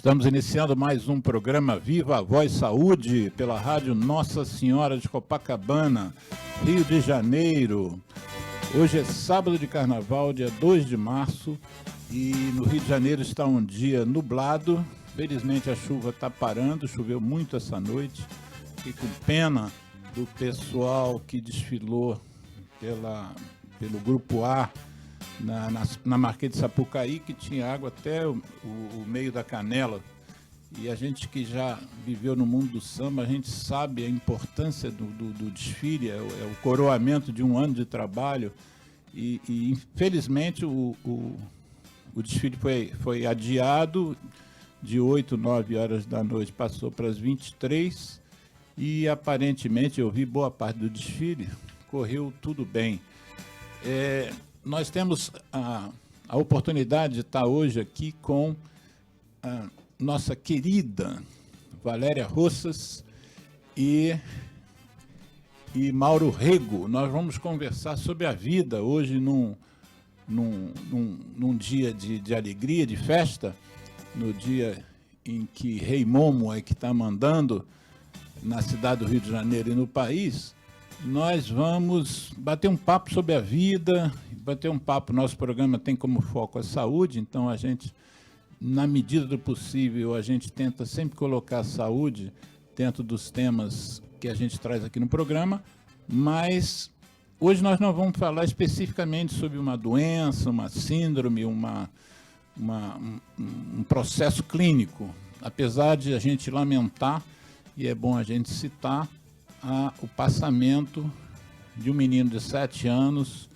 Estamos iniciando mais um programa Viva a Voz Saúde pela rádio Nossa Senhora de Copacabana, Rio de Janeiro. Hoje é sábado de carnaval, dia 2 de março, e no Rio de Janeiro está um dia nublado. Felizmente a chuva está parando, choveu muito essa noite. Fiquei com pena do pessoal que desfilou pelo Grupo A na Marquês de Sapucaí, que tinha água até o meio da canela. E a gente que já viveu no mundo do samba, a gente sabe a importância do desfile, é o coroamento de um ano de trabalho. E infelizmente o desfile foi adiado de 8, 9 horas da noite, passou para as 23, e aparentemente eu vi boa parte do desfile, correu tudo bem. Nós temos a oportunidade de estar hoje aqui com a nossa querida Valéria Roças e Mauro Rego. Nós vamos conversar sobre a vida hoje num dia de alegria, de festa, no dia em que Rei Momo é que está mandando na cidade do Rio de Janeiro e no país. Nós vamos bater um papo sobre a vida, bater um papo. Nosso programa tem como foco a saúde, então a gente, na medida do possível, a gente tenta sempre colocar a saúde dentro dos temas que a gente traz aqui no programa, mas hoje nós não vamos falar especificamente sobre uma doença, uma síndrome, um processo clínico, apesar de a gente lamentar, e é bom a gente citar, o passamento de um menino de 7 anos,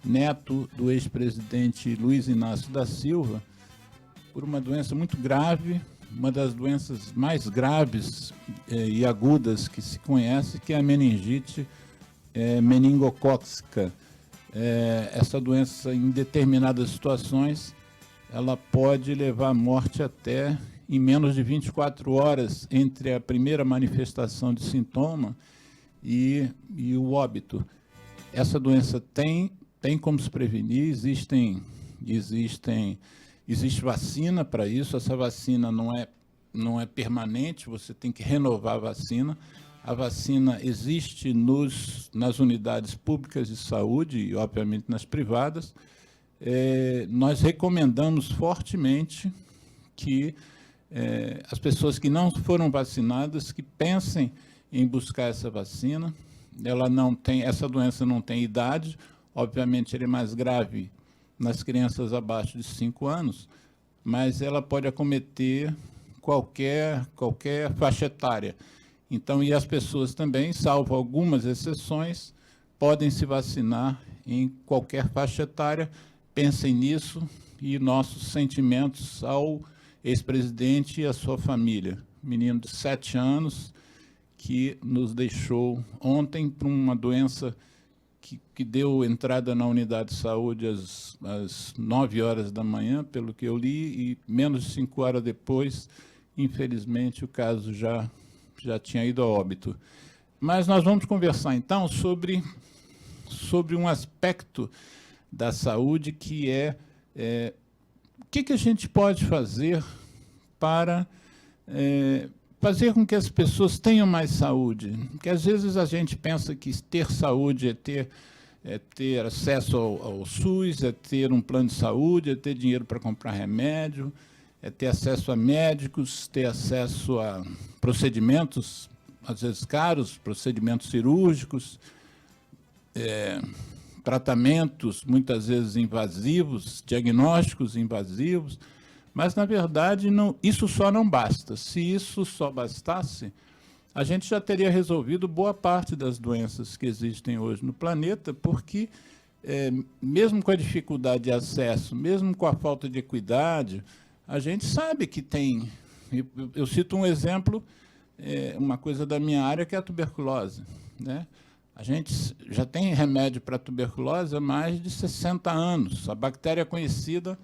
neto do ex-presidente Luiz Inácio da Silva, por uma doença muito grave, uma das doenças mais graves e agudas que se conhece, que é a meningite meningocócica. Essa doença, em determinadas situações, ela pode levar à morte até em menos de 24 horas entre a primeira manifestação de sintoma e o óbito. Essa doença tem como se prevenir, existe vacina para isso. Essa vacina não é permanente, você tem que renovar a vacina. A vacina existe nas unidades públicas de saúde e, obviamente, nas privadas. Nós recomendamos fortemente que as pessoas que não foram vacinadas, que pensem em buscar essa vacina. Essa doença não tem idade, obviamente ela é mais grave nas crianças abaixo de 5 anos, mas ela pode acometer qualquer faixa etária. Então, e as pessoas também, salvo algumas exceções, podem se vacinar em qualquer faixa etária. Pensem nisso, e nossos sentimentos ao ex-presidente e à sua família. Menino de 7 anos que nos deixou ontem por uma doença que deu entrada na unidade de saúde às 9 horas da manhã, pelo que eu li, e menos de 5 horas depois, infelizmente, o caso já tinha ido a óbito. Mas nós vamos conversar, então, sobre um aspecto da saúde que o que a gente pode fazer para fazer com que as pessoas tenham mais saúde? Porque, às vezes, a gente pensa que ter saúde é ter acesso ao SUS, é ter um plano de saúde, é ter dinheiro para comprar remédio, é ter acesso a médicos, ter acesso a procedimentos, às vezes caros, procedimentos cirúrgicos, tratamentos muitas vezes invasivos, diagnósticos invasivos, mas, na verdade, isso só não basta. Se isso só bastasse, a gente já teria resolvido boa parte das doenças que existem hoje no planeta, porque, mesmo com a dificuldade de acesso, mesmo com a falta de equidade, a gente sabe que tem... Eu cito um exemplo, uma coisa da minha área, que é a tuberculose, né? A gente já tem remédio para a tuberculose há mais de 60 anos. A bactéria é conhecida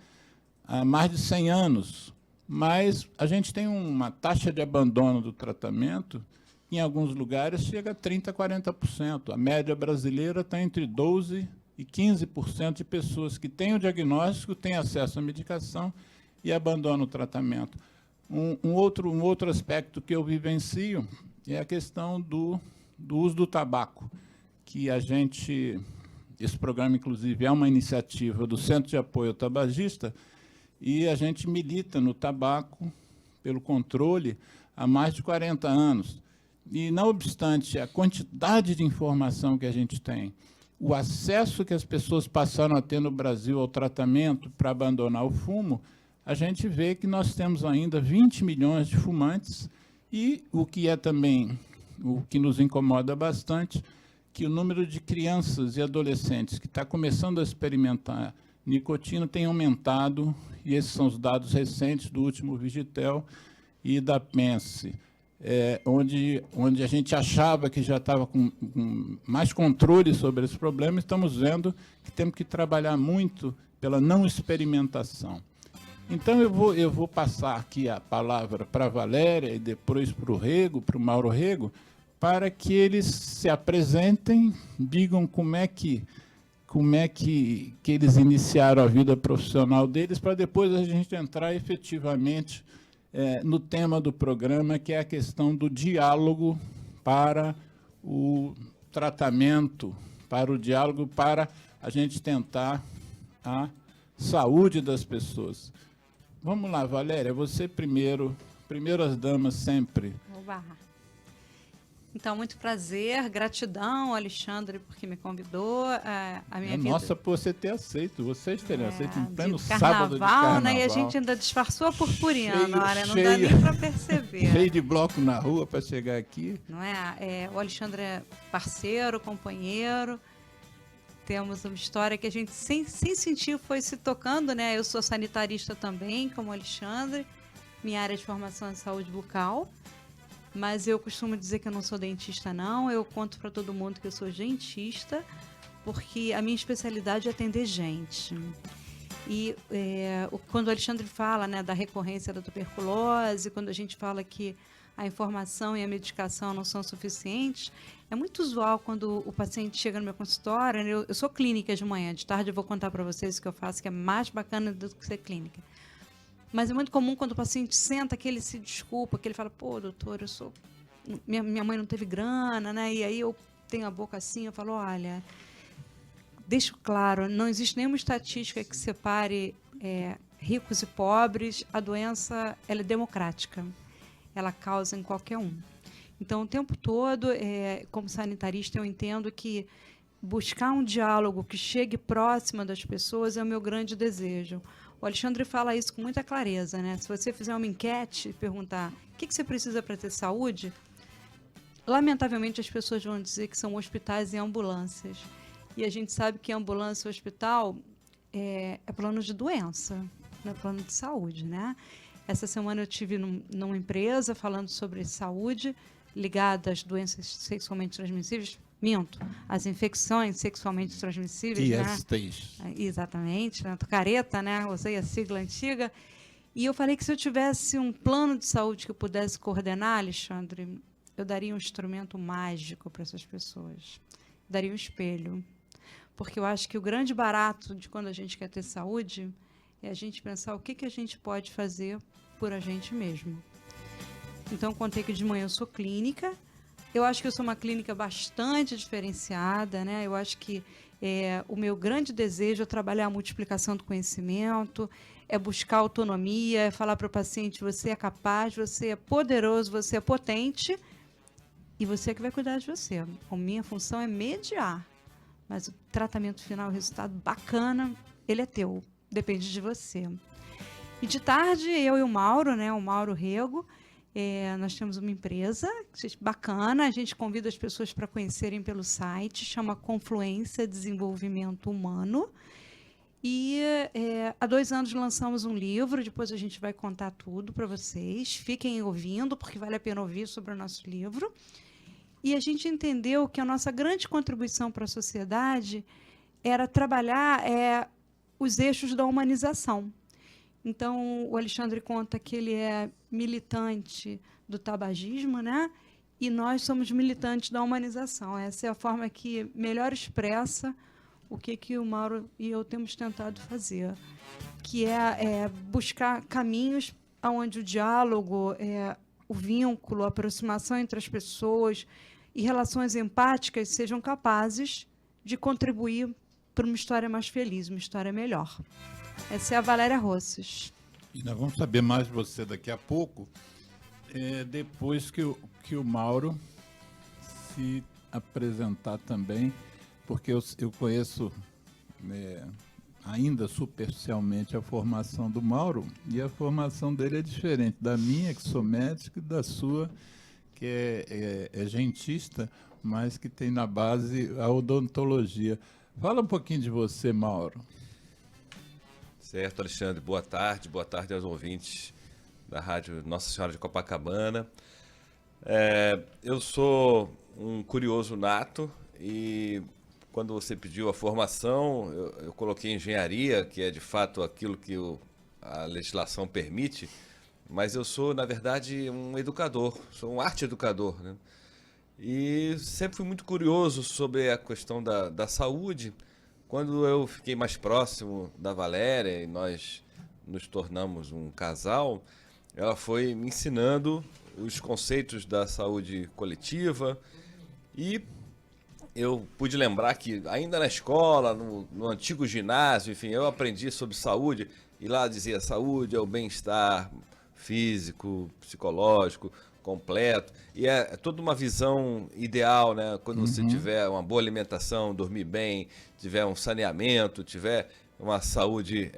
há mais de 100 anos. Mas a gente tem uma taxa de abandono do tratamento que, em alguns lugares, chega a 30%, 40%. A média brasileira está entre 12% e 15% de pessoas que têm o diagnóstico, têm acesso à medicação e abandonam o tratamento. Um outro aspecto que eu vivencio é a questão do uso do tabaco, que esse programa, inclusive, é uma iniciativa do Centro de Apoio ao Tabagista, e a gente milita no tabaco, pelo controle, há mais de 40 anos. E, não obstante a quantidade de informação que a gente tem, o acesso que as pessoas passaram a ter no Brasil ao tratamento para abandonar o fumo, a gente vê que nós temos ainda 20 milhões de fumantes, e o que é também, o que nos incomoda bastante, que o número de crianças e adolescentes que está começando a experimentar nicotina tem aumentado, e esses são os dados recentes do último Vigitel e da Pense, onde a gente achava que já estava com mais controle sobre esse problema. Estamos vendo que temos que trabalhar muito pela não experimentação. Então, eu vou passar aqui a palavra para a Valéria e depois para o Rego, para o Mauro Rego, para que eles se apresentem, digam como é que eles iniciaram a vida profissional deles, para depois a gente entrar efetivamente no tema do programa, que é a questão do diálogo para o tratamento, para o diálogo, para a gente tentar a saúde das pessoas. Vamos lá, Valéria, você primeiro as damas sempre. Oba. Então, muito prazer, gratidão, Alexandre, porque me convidou. A minha vida... Nossa, por você ter aceito, vocês terem aceito em pleno carnaval, sábado de carnaval. Né? E a gente ainda disfarçou a purpurina, olha, não dá nem para perceber. Cheio de bloco na rua para chegar aqui. Não é? O Alexandre é parceiro, companheiro. Temos uma história que a gente, sem sentir, foi se tocando, né? Eu sou sanitarista também, como o Alexandre. Minha área de formação é saúde bucal. Mas eu costumo dizer que eu não sou dentista, não. Eu conto para todo mundo que eu sou dentista, porque a minha especialidade é atender gente. E quando o Alexandre fala, né, da recorrência da tuberculose, quando a gente fala que a informação e a medicação não são suficientes, é muito usual quando o paciente chega no meu consultório. Eu sou clínica de manhã, de tarde eu vou contar para vocês o que eu faço, que é mais bacana do que ser clínica. Mas é muito comum quando o paciente senta que ele se desculpa, que ele fala, pô, doutor, minha mãe não teve grana, né? E aí eu tenho a boca assim, eu falo, olha, deixo claro, não existe nenhuma estatística que separe ricos e pobres. A doença, ela é democrática, ela causa em qualquer um. Então, o tempo todo, como sanitarista, eu entendo que buscar um diálogo que chegue próximo das pessoas é o meu grande desejo. O Alexandre fala isso com muita clareza, né? Se você fizer uma enquete e perguntar o que você precisa para ter saúde, lamentavelmente as pessoas vão dizer que são hospitais e ambulâncias. E a gente sabe que ambulância e hospital é plano de doença, não é plano de saúde, né? Essa semana eu estive numa empresa falando sobre saúde ligada às doenças sexualmente transmissíveis. Minto, as infecções sexualmente transmissíveis, ISTs. Né? Exatamente, né? Careta, né? Usei a sigla antiga. E eu falei que se eu tivesse um plano de saúde que eu pudesse coordenar, Alexandre, eu daria um instrumento mágico para essas pessoas. Daria um espelho. Porque eu acho que o grande barato de quando a gente quer ter saúde é a gente pensar o que a gente pode fazer por a gente mesmo. Então, eu contei que de manhã eu sou clínica. Eu acho que eu sou uma clínica bastante diferenciada, né? Eu acho que o meu grande desejo é trabalhar a multiplicação do conhecimento, é buscar autonomia, é falar para o paciente, você é capaz, você é poderoso, você é potente, e você é que vai cuidar de você. A minha função é mediar, mas o tratamento final, o resultado bacana, ele é teu, depende de você. E de tarde, eu e o Mauro, né? O Mauro Rego, nós temos uma empresa bacana, a gente convida as pessoas para conhecerem pelo site, chama Confluência Desenvolvimento Humano. E há 2 anos lançamos um livro, depois a gente vai contar tudo para vocês. Fiquem ouvindo, porque vale a pena ouvir sobre o nosso livro. E a gente entendeu que a nossa grande contribuição para a sociedade era trabalhar os eixos da humanização. Então, o Alexandre conta que ele é militante do tabagismo, né? E nós somos militantes da humanização. Essa é a forma que melhor expressa o que o Mauro e eu temos tentado fazer, que é buscar caminhos onde o diálogo, o vínculo, a aproximação entre as pessoas e relações empáticas sejam capazes de contribuir para uma história mais feliz, uma história melhor. Essa é a Valéria Rosses. E nós vamos saber mais de você daqui a pouco, depois que o Mauro se apresentar também, porque eu conheço ainda superficialmente a formação do Mauro, e a formação dele é diferente da minha, que sou médico, e da sua, que é gentista, mas que tem na base a odontologia. Fala um pouquinho de você, Mauro. Certo, Alexandre. Boa tarde aos ouvintes da Rádio Nossa Senhora de Copacabana. Eu sou um curioso nato e quando você pediu a formação, eu coloquei engenharia, que é de fato aquilo que a legislação permite, mas eu sou, na verdade, um educador, sou um arte-educador, né? E sempre fui muito curioso sobre a questão da saúde. Quando eu fiquei mais próximo da Valéria e nós nos tornamos um casal, ela foi me ensinando os conceitos da saúde coletiva e eu pude lembrar que ainda na escola, no antigo ginásio, enfim, eu aprendi sobre saúde e lá dizia saúde é o bem-estar físico, psicológico, completo, e é toda uma visão ideal, né? Quando você tiver uma boa alimentação, dormir bem, tiver um saneamento, tiver uma saúde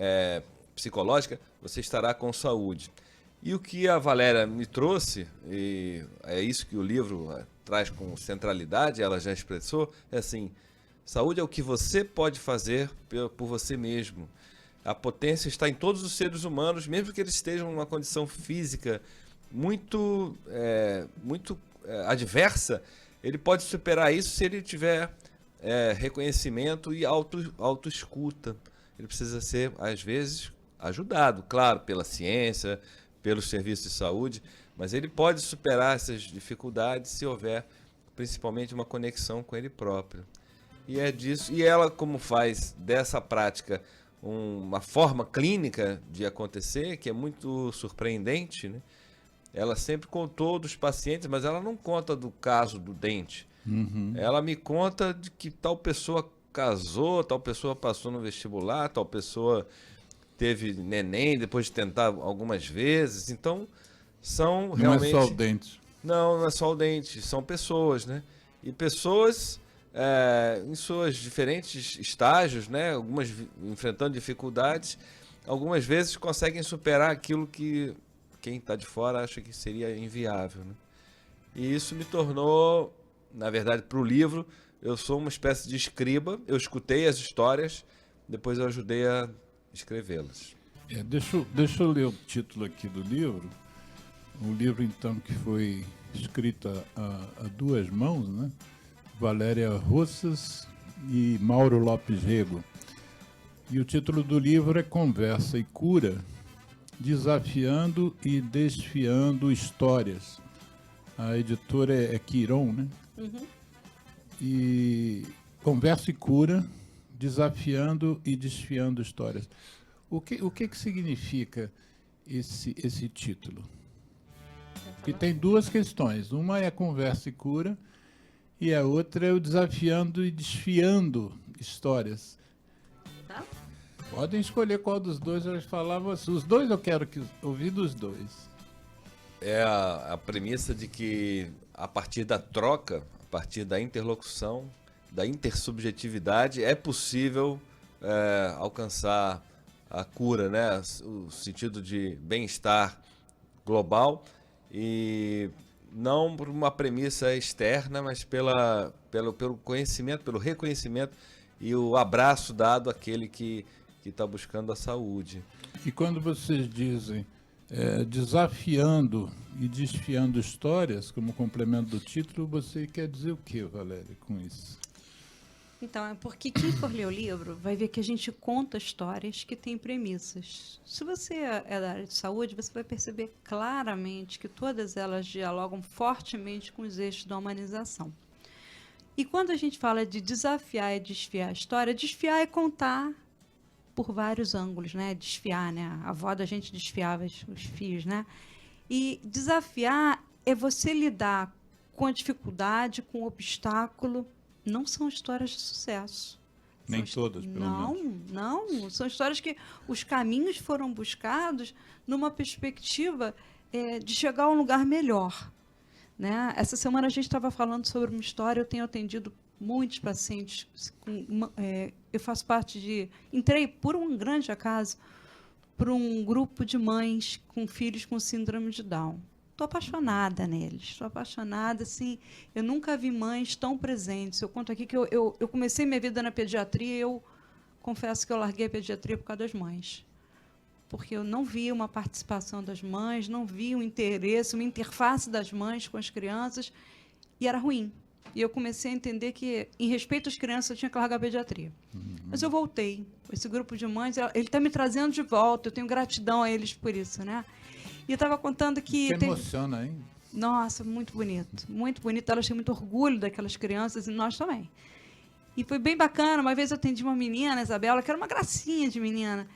psicológica, você estará com saúde. E o que a Valéria me trouxe, e é isso que o livro traz com centralidade, ela já expressou, é assim, saúde é o que você pode fazer por você mesmo. A potência está em todos os seres humanos, mesmo que eles estejam numa condição física muito adversa, ele pode superar isso se ele tiver reconhecimento e autoescuta. Ele precisa ser, às vezes, ajudado, claro, pela ciência, pelos serviços de saúde, mas ele pode superar essas dificuldades se houver, principalmente, uma conexão com ele próprio. E é disso. E ela, como faz dessa prática uma forma clínica de acontecer, que é muito surpreendente, né? Ela sempre contou dos pacientes, mas ela não conta do caso do dente. Ela me conta de que tal pessoa casou, tal pessoa passou no vestibular, tal pessoa teve neném depois de tentar algumas vezes. Então, são realmente... Não é só o dente. Não é só o dente, são pessoas, né? E pessoas em seus diferentes estágios, né? Algumas enfrentando dificuldades, algumas vezes conseguem superar aquilo que quem está de fora acha que seria inviável, né? E isso me tornou, na verdade, para o livro, eu sou uma espécie de escriba, eu escutei as histórias, depois eu ajudei a escrevê-las. Deixa eu ler o título aqui do livro. O livro, então, que foi escrito a duas mãos, né? Valéria Rosses e Mauro Lopes Rego. E o título do livro é Conversa e Cura, Desafiando e Desfiando Histórias. A editora é Quiron, né? E Conversa e Cura, Desafiando e Desfiando Histórias. O que significa esse título? Porque tem duas questões. Uma é a conversa e cura e a outra é o desafiando e desfiando histórias. Tá? Podem escolher qual dos dois eu falava. Os dois eu quero ouvir dos dois. É a premissa de que a partir da troca, a partir da interlocução, da intersubjetividade, é possível alcançar a cura, né? O sentido de bem-estar global e não por uma premissa externa, mas pelo conhecimento, pelo reconhecimento e o abraço dado àquele que está buscando a saúde. E quando vocês dizem desafiando e desfiando histórias, como complemento do título, você quer dizer o que, Valéria, com isso? Então, é porque quem for ler o livro vai ver que a gente conta histórias que têm premissas. Se você é da área de saúde, você vai perceber claramente que todas elas dialogam fortemente com os eixos da humanização. E quando a gente fala de desafiar e desfiar a história, desfiar é contar por vários ângulos, né? Desfiar, né? A avó da gente desfiava os fios, né? E desafiar é você lidar com a dificuldade, com o obstáculo. Não são histórias de sucesso. Nem todas, pelo menos. Não. São histórias que os caminhos foram buscados numa perspectiva de chegar a um lugar melhor. Né? Essa semana a gente estava falando sobre uma história, eu tenho atendido muitos pacientes. Eu faço parte entrei por um grande acaso para um grupo de mães com filhos com síndrome de Down. Estou apaixonada neles, estou apaixonada, assim, eu nunca vi mães tão presentes. Eu conto aqui que eu comecei minha vida na pediatria e eu confesso que eu larguei a pediatria por causa das mães. Porque eu não via uma participação das mães, não via um interesse, uma interface das mães com as crianças, e era ruim. E eu comecei a entender que, em respeito às crianças, eu tinha que largar a pediatria. Mas eu voltei. Esse grupo de mães, ele está me trazendo de volta, eu tenho gratidão a eles por isso, né? E eu estava contando que... Isso emociona, hein? Nossa, muito bonito. Muito bonito. Elas têm muito orgulho daquelas crianças, e nós também. E foi bem bacana. Uma vez eu atendi uma menina, Isabela, que era uma gracinha de menina.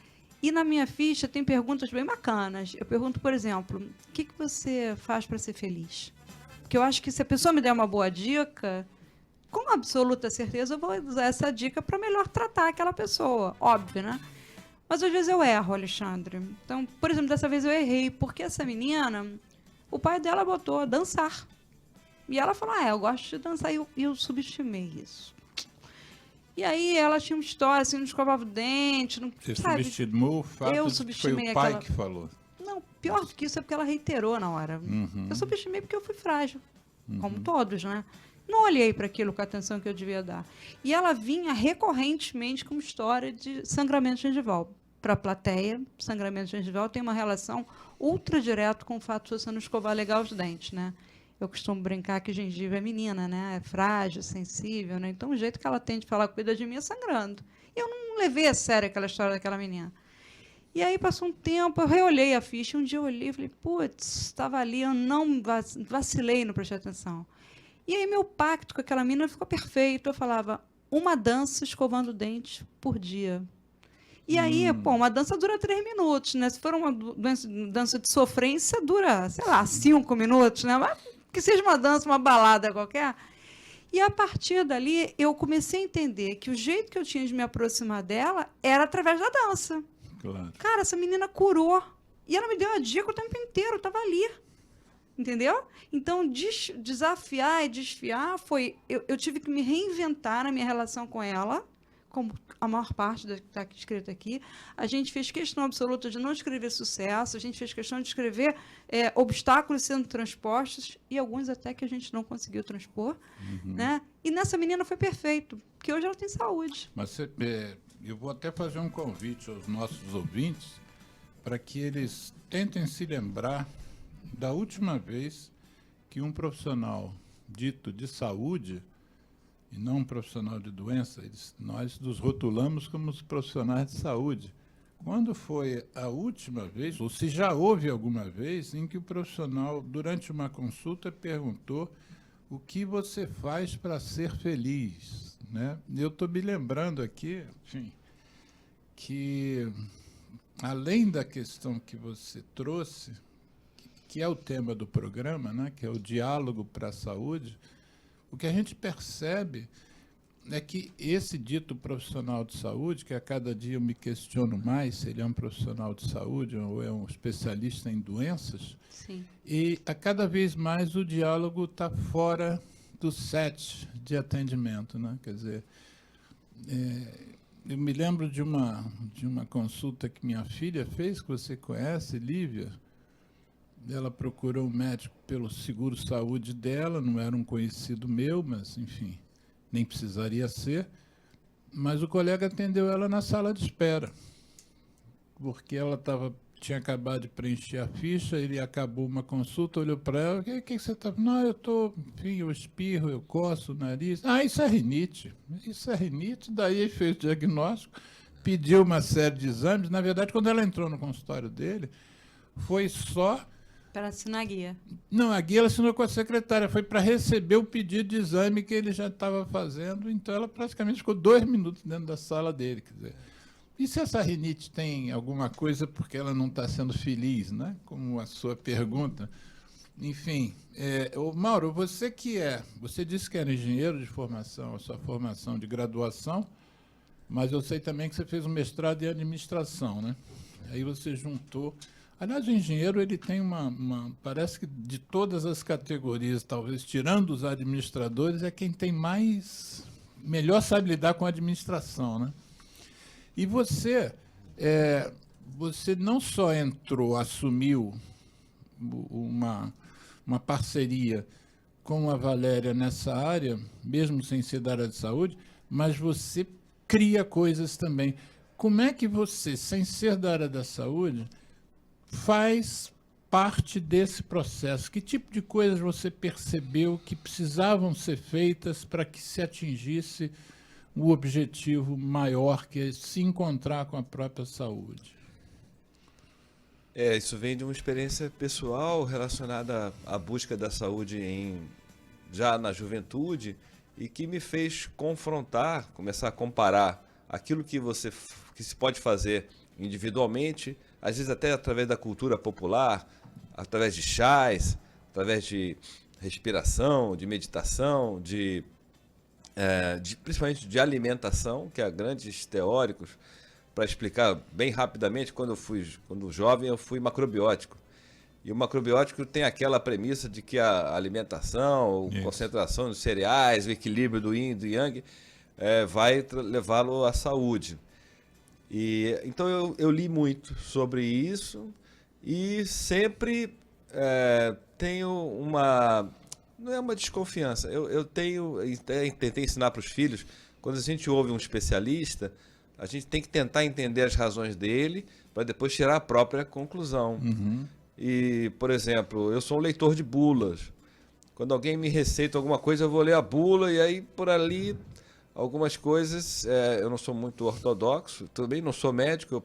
E na minha ficha tem perguntas bem bacanas. Eu pergunto, por exemplo, o que você faz para ser feliz? Porque eu acho que se a pessoa me der uma boa dica, com absoluta certeza eu vou usar essa dica para melhor tratar aquela pessoa. Óbvio, né? Mas às vezes eu erro, Alexandre. Então, por exemplo, dessa vez eu errei, porque essa menina, o pai dela botou dançar. E ela falou, eu gosto de dançar, e eu subestimei isso. E aí ela tinha uma história, assim, não escovava o dente, não, Você sabe? subestimou o fato de que foi o pai que falou. Não, pior do que isso é porque ela reiterou na hora. Eu subestimei porque eu fui frágil, como todos, né? Não olhei para aquilo com a atenção que eu devia dar. E ela vinha recorrentemente com uma história de sangramento gengival. Para a plateia, sangramento gengival tem uma relação ultra direta com o fato de você não escovar legal os dentes, né? Eu costumo brincar que gengiva é menina, né? É frágil, sensível, né? Então, o jeito que ela tem de falar, cuida de mim, é sangrando. E eu não levei a sério aquela história daquela menina. E aí, passou um tempo, eu reolhei a ficha. Um dia eu olhei e falei, putz, estava ali, eu não vacilei, não prestei atenção. E aí, meu pacto com aquela menina ficou perfeito. Eu falava, uma dança escovando dentes por dia. E aí, uma dança dura 3 minutos, né? Se for uma dança de sofrência, dura, sei lá, 5 minutos, né? Mas que seja uma dança, uma balada qualquer. E a partir dali, eu comecei a entender que o jeito que eu tinha de me aproximar dela era através da dança. Claro. Cara, essa menina curou. E ela me deu a dica o tempo inteiro, eu estava ali. Entendeu? Então, desafiar e desfiar foi... Eu tive que me reinventar na minha relação com ela, como a maior parte que está escrita aqui. A gente fez questão absoluta de não escrever sucesso, a gente fez questão de escrever obstáculos sendo transpostos, e alguns até que a gente não conseguiu transpor. Né? E nessa menina foi perfeito, porque hoje ela tem saúde. Mas eu vou até fazer um convite aos nossos ouvintes para que eles tentem se lembrar da última vez que um profissional dito de saúde, e não um profissional de doença, nós nos rotulamos como os profissionais de saúde. Quando foi a última vez, ou se já houve alguma vez, em que o profissional, durante uma consulta, perguntou o que você faz para ser feliz, né? Eu estou me lembrando aqui, enfim, que além da questão que você trouxe, que é o tema do programa, né, que é o diálogo para a saúde, o que a gente percebe é que esse dito profissional de saúde, que a cada dia eu me questiono mais se ele é um profissional de saúde ou é um especialista em doenças, Sim. E a cada vez mais o diálogo está fora do set de atendimento, né? Quer dizer, eu me lembro de uma consulta que minha filha fez, que você conhece, Lívia. Ela procurou um médico pelo seguro-saúde dela, não era um conhecido meu, mas, enfim, nem precisaria ser. Mas o colega atendeu ela na sala de espera, porque ela tinha acabado de preencher a ficha, ele acabou uma consulta, olhou para ela, o que você está... Não, eu espirro, eu coço o nariz. Isso é rinite. Isso é rinite. Daí ele fez o diagnóstico, pediu uma série de exames. Na verdade, quando ela entrou no consultório dele, foi só... Para assinar a guia. Não, a guia ela assinou com a secretária, foi para receber o pedido de exame que ele já estava fazendo, então ela praticamente ficou 2 minutos dentro da sala dele, quer dizer, E se essa rinite tem alguma coisa porque ela não está sendo feliz, né? Como a sua pergunta. Enfim, ô Mauro, você disse que era engenheiro de formação, a sua formação de graduação, mas eu sei também que você fez um mestrado em administração, né? Aí você juntou. Aliás, o engenheiro ele tem parece que de todas as categorias, talvez tirando os administradores, é quem tem melhor sabe lidar com a administração, né? E você não só assumiu uma parceria com a Valéria nessa área, mesmo sem ser da área de saúde, mas você cria coisas também. Como é que você, sem ser da área da saúde, faz parte desse processo? Que tipo de coisas você percebeu que precisavam ser feitas para que se atingisse o objetivo maior, que é se encontrar com a própria saúde? Isso vem de uma experiência pessoal relacionada à busca da saúde já na juventude e que me fez começar a comparar aquilo que se pode fazer individualmente, às vezes até através da cultura popular, através de chás, através de respiração, de meditação, principalmente de alimentação, que há grandes teóricos. Para explicar bem rapidamente, quando jovem eu fui macrobiótico. E o macrobiótico tem aquela premissa de que a alimentação, a concentração de cereais, o equilíbrio do yin e do yang vai levá-lo à saúde. Então eu li muito sobre isso e sempre tenho não é uma desconfiança, tentei ensinar para os filhos, quando a gente ouve um especialista, a gente tem que tentar entender as razões dele para depois tirar a própria conclusão. Uhum. E, por exemplo, eu sou um leitor de bulas. Quando alguém me receita alguma coisa, eu vou ler a bula e aí por ali algumas coisas, eu não sou muito ortodoxo, também não sou médico,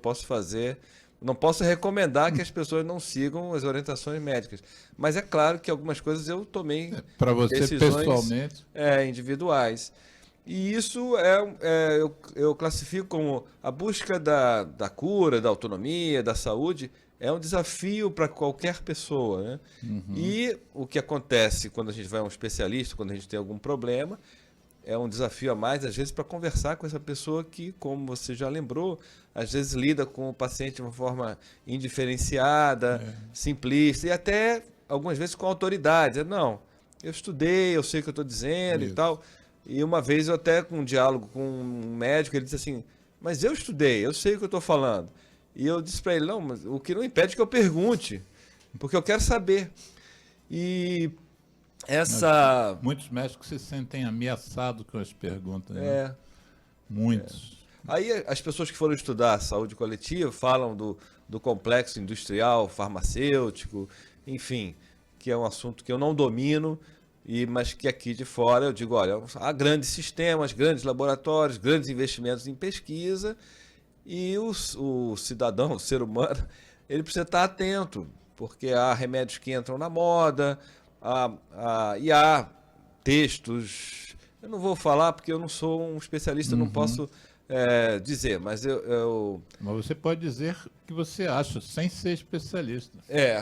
não posso recomendar que as pessoas não sigam as orientações médicas. Mas é claro que algumas coisas eu tomei para você decisões pessoalmente individuais. E isso eu classifico como a busca da cura, da autonomia, da saúde, é um desafio para qualquer pessoa, né? Uhum. E o que acontece quando a gente vai a um especialista, quando a gente tem algum problema, é um desafio a mais, às vezes, para conversar com essa pessoa que, como você já lembrou, às vezes lida com o paciente de uma forma indiferenciada, simplista, e até, algumas vezes, com autoridade. Não, eu estudei, eu sei o que eu estou dizendo e tal. E uma vez eu até, com um diálogo com um médico, ele disse assim, mas eu estudei, eu sei o que eu estou falando. E eu disse para ele, não, mas o que não impede que eu pergunte, porque eu quero saber. E muitos médicos se sentem ameaçados com as perguntas, né? Muitos. Aí as pessoas que foram estudar saúde coletiva falam do complexo industrial, farmacêutico, enfim, que é um assunto que eu não domino, mas que aqui de fora eu digo, olha, há grandes sistemas, grandes laboratórios, grandes investimentos em pesquisa e o cidadão, o ser humano, ele precisa estar atento, porque há remédios que entram na moda, e há textos, eu não vou falar porque eu não sou um especialista, não posso dizer, mas Mas você pode dizer o que você acha, sem ser especialista.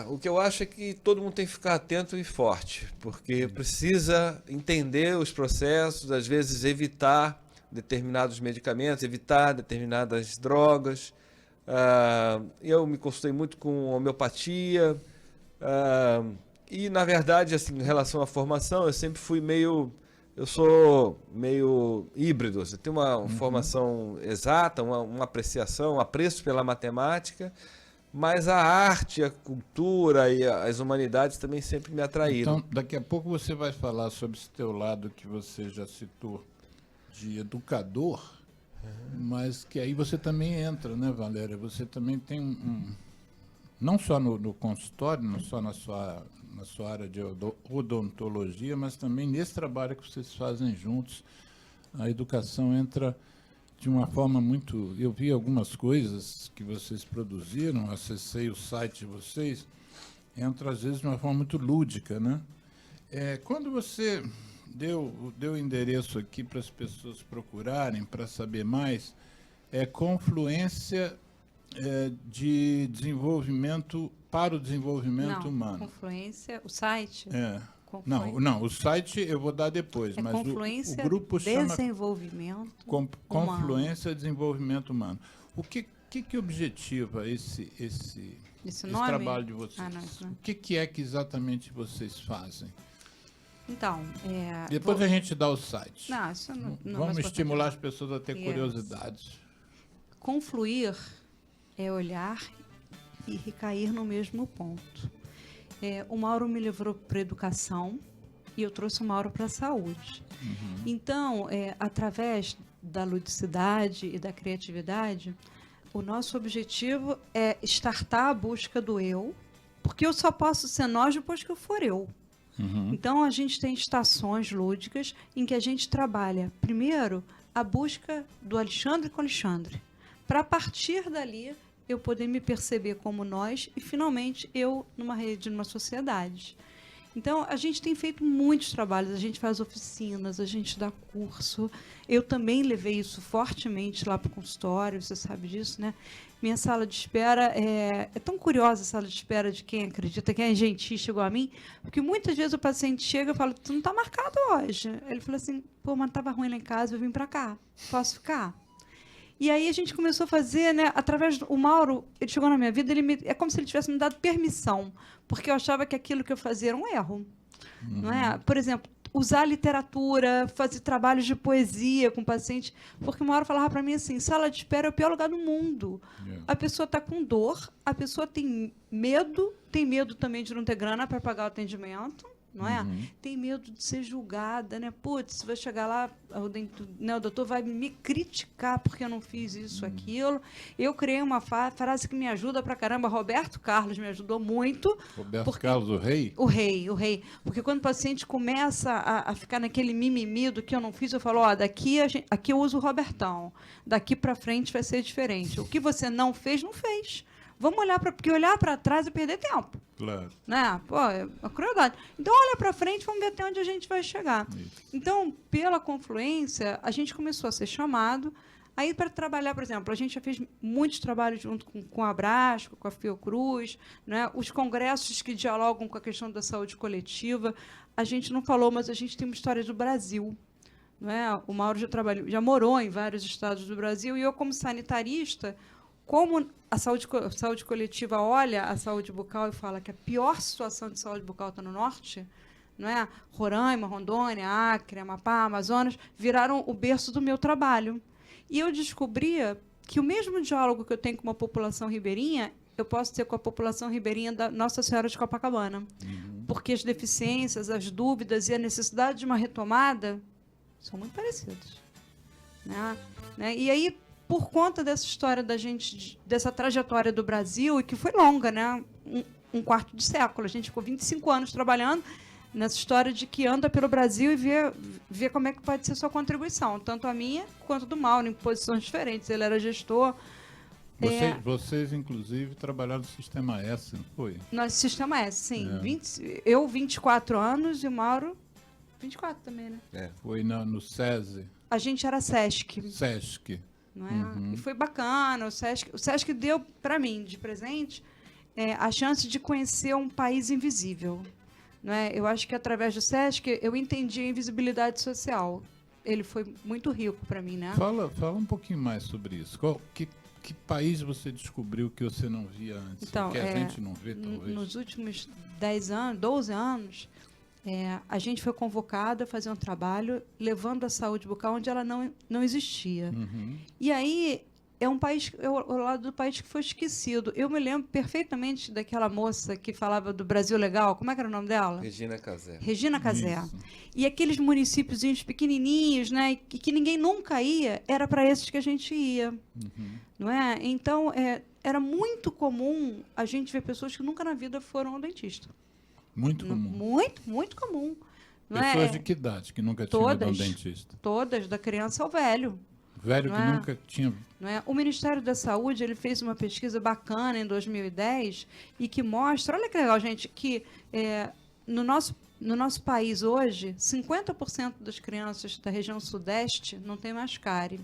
O que eu acho é que todo mundo tem que ficar atento e forte, porque precisa entender os processos, às vezes evitar determinados medicamentos, evitar determinadas drogas. Eu me consultei muito com homeopatia, e na verdade, assim, em relação à formação, eu sempre fui eu sou meio híbrido. Eu tenho uma formação exata, uma apreciação, um apreço pela matemática, mas a arte, a cultura e as humanidades também sempre me atraíram. Então, daqui a pouco você vai falar sobre esse teu lado que você já citou de educador, mas que aí você também entra, né, Valéria? Você também tem não só no consultório, não só na sua área de odontologia, mas também nesse trabalho que vocês fazem juntos. A educação entra de uma forma muito... Eu vi algumas coisas que vocês produziram, acessei o site de vocês, entra às vezes de uma forma muito lúdica, né? Quando você deu o endereço aqui para as pessoas procurarem, para saber mais, é confluência de desenvolvimento para o desenvolvimento humano. Confluência, o site? Não, o site eu vou dar depois, mas o grupo chama Desenvolvimento Confluência Desenvolvimento Humano. O que objetiva esse trabalho de vocês? O que é que exatamente vocês fazem? Então, depois a gente dá o site. Não, isso não Vamos estimular as pessoas a ter curiosidades. Confluir é olhar e recair no mesmo ponto. O Mauro me levou para a educação e eu trouxe o Mauro para a saúde. Então, através da ludicidade e da criatividade, o nosso objetivo é startar a busca do eu, porque eu só posso ser nós depois que eu for eu. Então, a gente tem estações lúdicas em que a gente trabalha, primeiro, a busca do Alexandre com Alexandre, para a partir dali eu poder me perceber como nós e, finalmente, eu numa rede, numa sociedade. Então, a gente tem feito muitos trabalhos, a gente faz oficinas, a gente dá curso. Eu também levei isso fortemente lá para o consultório, você sabe disso, né? Minha sala de espera é tão curiosa, a sala de espera de quem acredita, quem é gentil, chegou a mim, porque muitas vezes o paciente chega e fala, tu não está marcado hoje. Ele fala assim, pô, mas estava ruim lá em casa, eu vim para cá, posso ficar? E aí a gente começou a fazer, né, através o Mauro, ele chegou na minha vida, é como se ele tivesse me dado permissão, porque eu achava que aquilo que eu fazia era um erro, não é? Por exemplo, usar literatura, fazer trabalhos de poesia com o paciente, porque o Mauro falava para mim assim, sala de espera é o pior lugar do mundo. A pessoa está com dor, a pessoa tem medo também de não ter grana para pagar o atendimento, não é? Tem medo de ser julgada, né? Putz, vai chegar lá, o doutor vai me criticar porque eu não fiz isso, aquilo. Eu criei uma frase que me ajuda pra caramba. Roberto Carlos me ajudou muito. Roberto Carlos, o rei? O rei. Porque quando o paciente começa a ficar naquele mimimi do que eu não fiz, eu falo, ó, aqui eu uso o Robertão. Daqui pra frente vai ser diferente. O que você não fez, não fez. Vamos olhar porque olhar para trás é perder tempo. Claro. Né? Pô, é uma crueldade. Então, olha para frente, vamos ver até onde a gente vai chegar. Isso. Então, pela confluência, a gente começou a ser chamado. Aí, para trabalhar, por exemplo, a gente já fez muitos trabalhos junto com a Abrasco, com a Fiocruz, né? Os congressos que dialogam com a questão da saúde coletiva. A gente não falou, mas a gente tem uma história do Brasil. Né? O Mauro já morou em vários estados do Brasil, e eu, como sanitarista, como a saúde coletiva olha a saúde bucal e fala que a pior situação de saúde bucal está no norte, não é? Roraima, Rondônia, Acre, Amapá, Amazonas, viraram o berço do meu trabalho. E eu descobria que o mesmo diálogo que eu tenho com uma população ribeirinha, eu posso ter com a população ribeirinha da Nossa Senhora de Copacabana. Porque as deficiências, as dúvidas e a necessidade de uma retomada são muito parecidos. Né? E aí, por conta dessa história da gente, dessa trajetória do Brasil, e que foi longa, né? Um quarto de século. A gente ficou 25 anos trabalhando nessa história de que anda pelo Brasil e vê como é que pode ser sua contribuição, tanto a minha quanto do Mauro, em posições diferentes. Ele era gestor. Vocês, inclusive, trabalharam no Sistema S, não foi? No Sistema S, sim. Eu, 24 anos, e o Mauro, 24 também, né? Foi no SESI. A gente era SESC. Não é? E foi bacana. O SESC deu para mim de presente a chance de conhecer um país invisível. Não é? Eu acho que através do SESC eu entendi a invisibilidade social. Ele foi muito rico para mim, né? Fala um pouquinho mais sobre isso. Que país você descobriu que você não via antes? Então, que a gente não vê, talvez? Nos últimos 10 anos, 12 anos, a gente foi convocada a fazer um trabalho levando a saúde bucal onde ela não existia. E aí é um país, o lado do país que foi esquecido. Eu me lembro perfeitamente daquela moça que falava do Brasil Legal. Como é que era o nome dela? Regina Casé. Regina Casé. E aqueles municípiozinhos pequenininhos, né, que ninguém nunca ia, era para esses que a gente ia. Não é? Então, era muito comum a gente ver pessoas que nunca na vida foram ao dentista. Muito comum. Muito comum. Pessoas de que idade que nunca tinham ido ao dentista? Todas, da criança ao velho. Velho que nunca tinha... Não é? O Ministério da Saúde ele fez uma pesquisa bacana em 2010 e que mostra, olha que legal, gente, que no nosso país hoje, 50% das crianças da região sudeste não tem mais cárie.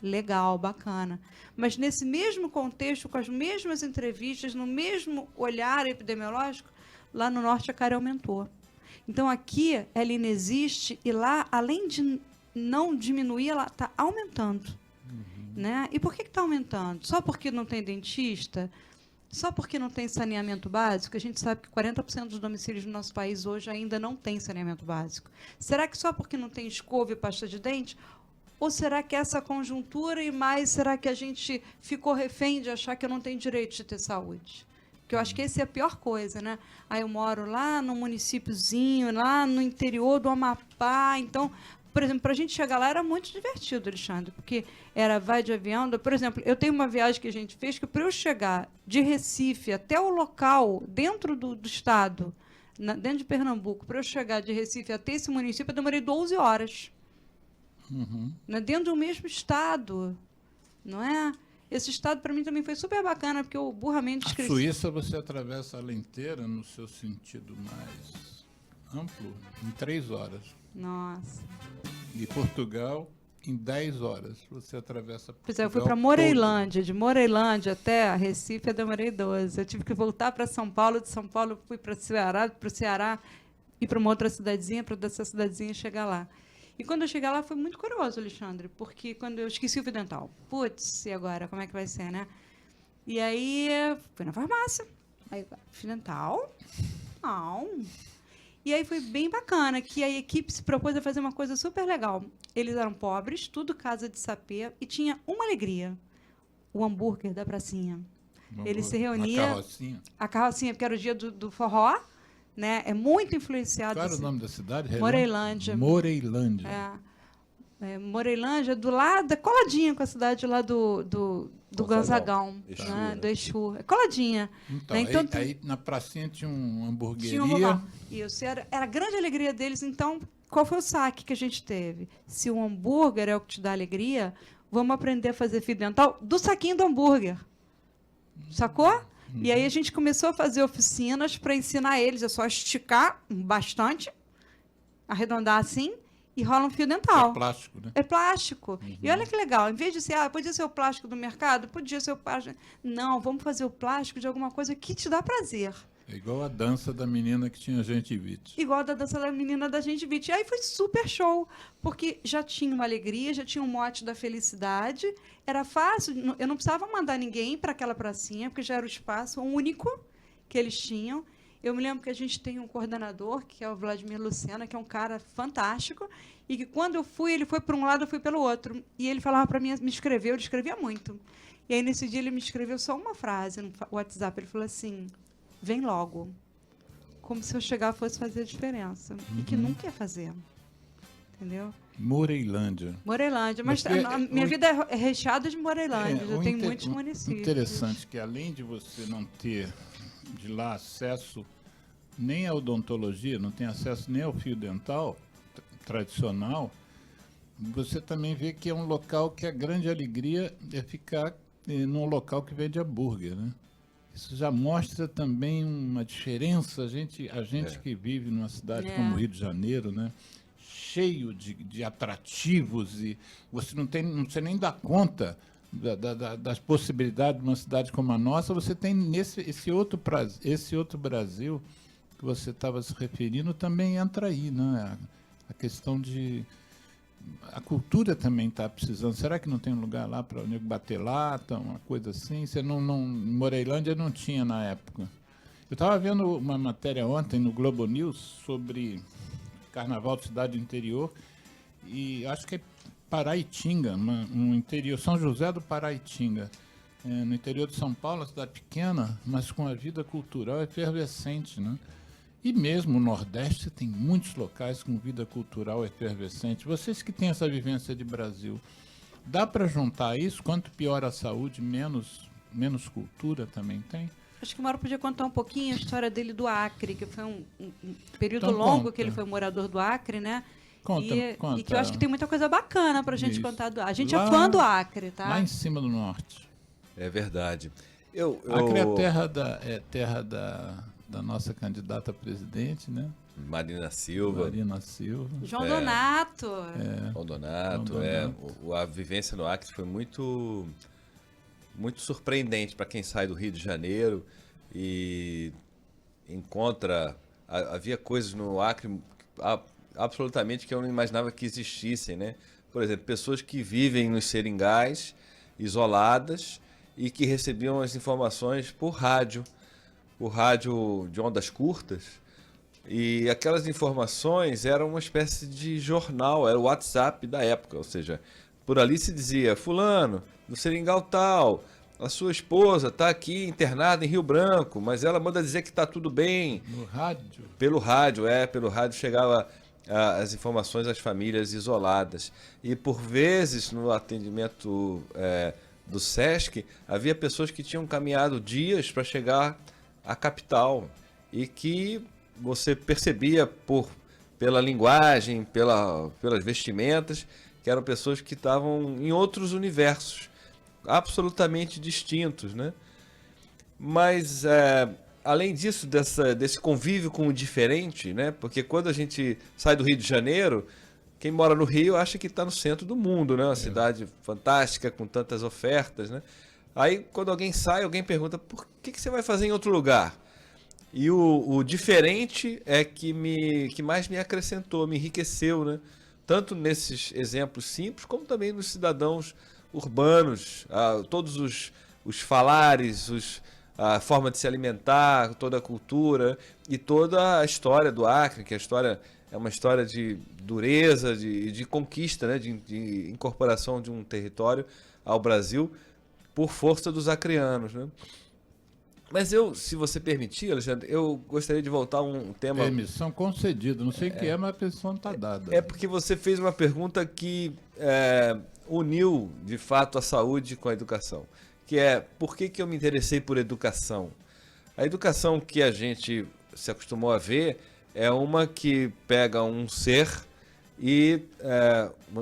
legal, bacana. Mas nesse mesmo contexto, com as mesmas entrevistas, no mesmo olhar epidemiológico, lá no norte a cárie aumentou. Então aqui ela inexiste e lá, além de não diminuir, ela está aumentando. Né? E por que está aumentando? Só porque não tem dentista? Só porque não tem saneamento básico? A gente sabe que 40% dos domicílios no nosso país hoje ainda não tem saneamento básico. Será que só porque não tem escova e pasta de dente? Ou será que essa conjuntura e mais, será que a gente ficou refém de achar que eu não tenho direito de ter saúde? Porque eu acho que essa é a pior coisa, né? Aí eu moro lá no municípiozinho, lá no interior do Amapá, então... Por exemplo, para a gente chegar lá era muito divertido, Alexandre, porque era vai de avião. Por exemplo, eu tenho uma viagem que a gente fez que para eu chegar de Recife até o local, dentro do estado, dentro de Pernambuco, para eu chegar de Recife até esse município, eu demorei 12 horas. Dentro do mesmo estado, não é? Esse estado, para mim, também foi super bacana, porque eu burramente esqueci. A Suíça, você atravessa ela inteira, no seu sentido mais amplo, em 3 horas. Nossa. E Portugal, em 10 horas. Você atravessa Portugal. Pois é, eu fui para Moreilândia. De Moreilândia até Recife, eu demorei 12. Eu tive que voltar para São Paulo. De São Paulo, fui para o Ceará e para uma outra cidadezinha, para dessa cidadezinha chegar lá. E quando eu cheguei lá, foi muito curioso, Alexandre, porque quando eu esqueci o fio dental. Putz, e agora? Como é que vai ser, né? E aí, fui na farmácia. Aí, fio dental? Não. E aí foi bem bacana, que a equipe se propôs a fazer uma coisa super legal. Eles eram pobres, tudo casa de sapê, e tinha uma alegria, o hambúrguer da pracinha. Eles se reuniam... A carrocinha, porque era o dia do forró, né? É muito influenciado... Qual era o nome da cidade? Moreilândia. Moreilândia. Moreilândia, do lado, coladinha com a cidade lá do Gonzagão, Exu, né? Do Exu. É coladinha. Então, né? Então aí na pracinha tinha uma hamburgueria. Tinha um lugar. Isso, era a grande alegria deles. Então, qual foi o saque que a gente teve? Se o hambúrguer é o que te dá alegria, vamos aprender a fazer fio dental do saquinho do hambúrguer. Sacou? E aí a gente começou a fazer oficinas para ensinar eles. É só esticar bastante, arredondar assim, e rola um fio dental. É plástico, né? É plástico. E olha que legal, em vez de ser, podia ser o plástico do mercado, podia ser o plástico... Não, vamos fazer o plástico de alguma coisa que te dá prazer. É igual a dança da menina que tinha gengivite. Igual a da dança da menina da gengivite. E aí foi super show, porque já tinha uma alegria, já tinha um mote da felicidade, era fácil, eu não precisava mandar ninguém para aquela pracinha, porque já era o espaço único que eles tinham. Eu me lembro que a gente tem um coordenador, que é o Vladimir Lucena, que é um cara fantástico, e que quando eu fui, ele foi para um lado, eu fui pelo outro. E ele falava para mim, me escrever, ele escrevia muito. E aí, nesse dia, ele me escreveu só uma frase no WhatsApp. Ele falou assim, vem logo. Como se eu chegar fosse fazer a diferença. E que nunca ia fazer. Entendeu? Moreilândia. Moreilândia. Mas a minha vida é recheada de Moreilândia. Eu tenho muitos municípios. Interessante que, além de você não ter de lá acesso nem à odontologia, não tem acesso nem ao fio dental tradicional, você também vê que é um local que a grande alegria é ficar num local que vende hambúrguer, né? Isso já mostra também uma diferença. A gente que vive numa cidade como o Rio de Janeiro, né? Cheio de atrativos, e você não nem dá conta das possibilidades de uma cidade como a nossa. Você tem esse outro Brasil que você estava se referindo, também entra aí, né? A questão de... A cultura também está precisando. Será que não tem um lugar lá para o nego bater lata, uma coisa assim? Você em Moreilândia não tinha na época. Eu estava vendo uma matéria ontem no Globo News sobre Carnaval de Cidade do Interior, e acho que é Paraitinga, no interior, São José do Paraitinga, no interior de São Paulo, uma cidade pequena, mas com a vida cultural efervescente, né? E mesmo no Nordeste tem muitos locais com vida cultural efervescente. Vocês que têm essa vivência de Brasil, dá para juntar isso? Quanto pior a saúde, menos cultura também tem? Acho que o Mauro podia contar um pouquinho a história dele do Acre, que foi um período Então, longo conta. que ele foi morador do Acre, né? Conta. E que eu acho que tem muita coisa bacana para a gente contar do Acre. A gente é Lá- fã do Acre, tá? Lá em cima do norte. É verdade. Acre é terra da nossa candidata a presidente, né? Marina Silva. Marina Silva. João Donato. João Donato. A vivência no Acre foi muito, muito surpreendente para quem sai do Rio de Janeiro e encontra... Havia coisas no Acre absolutamente que eu não imaginava que existissem, né? Por exemplo, pessoas que vivem nos seringais, isoladas, e que recebiam as informações por rádio de ondas curtas. E aquelas informações eram uma espécie de jornal, era o WhatsApp da época, ou seja, por ali se dizia: fulano, do seringal tal, a sua esposa está aqui internada em Rio Branco, mas ela manda dizer que está tudo bem. No rádio? Pelo rádio chegava as informações às famílias isoladas. E por vezes no atendimento do SESC, havia pessoas que tinham caminhado dias para chegar à capital e que você percebia pela linguagem, pelas vestimentas, que eram pessoas que estavam em outros universos, absolutamente distintos, né? Mas, além disso, desse convívio com o diferente, né? Porque quando a gente sai do Rio de Janeiro, quem mora no Rio acha que está no centro do mundo, né? Uma cidade fantástica, com tantas ofertas, né? Aí, quando alguém sai, alguém pergunta: por que você vai fazer em outro lugar? E o diferente é que mais me acrescentou, me enriqueceu, né? Tanto nesses exemplos simples, como também nos cidadãos urbanos, todos os falares, a forma de se alimentar, toda a cultura e toda a história do Acre, que a história é uma história de dureza, de conquista, né? de incorporação de um território ao Brasil por força dos acreanos, né? Mas se você permitir, Alexandre, eu gostaria de voltar a um tema... Permissão concedida, não sei o que é, mas a permissão está dada. É porque você fez uma pergunta que uniu, de fato, a saúde com a educação, que é: por que eu me interessei por educação? A educação que a gente se acostumou a ver é uma que pega um ser e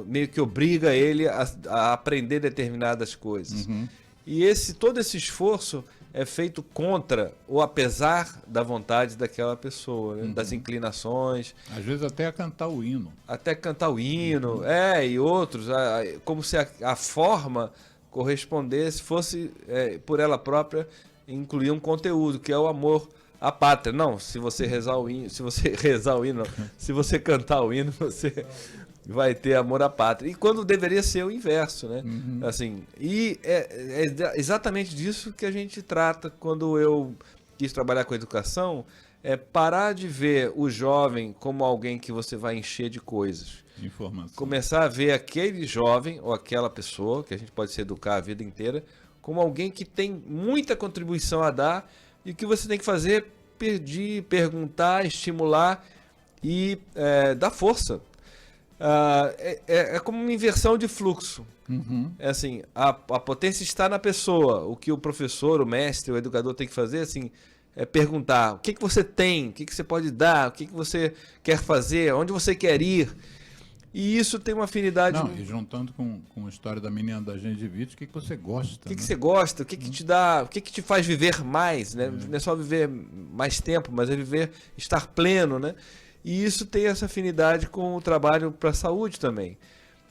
meio que obriga ele a aprender determinadas coisas. Uhum. E todo esse esforço é feito contra ou apesar da vontade daquela pessoa, né? Das inclinações. Às vezes até a cantar o hino. Até cantar o hino, e outros, como se a forma correspondesse, fosse por ela própria incluir um conteúdo, que é o amor à pátria. Não, se você rezar o hino, se você cantar o hino, você vai ter amor à pátria. E quando deveria ser o inverso, né? Uhum. Assim, e é exatamente disso que a gente trata quando eu quis trabalhar com educação, é parar de ver o jovem como alguém que você vai encher de coisas. Informação. Começar a ver aquele jovem ou aquela pessoa, que a gente pode se educar a vida inteira, como alguém que tem muita contribuição a dar e que você tem que fazer pedir, perguntar, estimular e dar força. É como uma inversão de fluxo. Uhum. É assim, a potência está na pessoa. O que o professor, o mestre, o educador tem que fazer assim, é perguntar: o que você tem, o que você pode dar, o que você quer fazer, onde você quer ir. E isso tem uma afinidade... Não, e juntando com a história da menina da gengivite, o que você gosta? O que você gosta, o que te dá, o que te faz viver mais, né? Não é só viver mais tempo, mas é viver, estar pleno, né? E isso tem essa afinidade com o trabalho para a saúde também.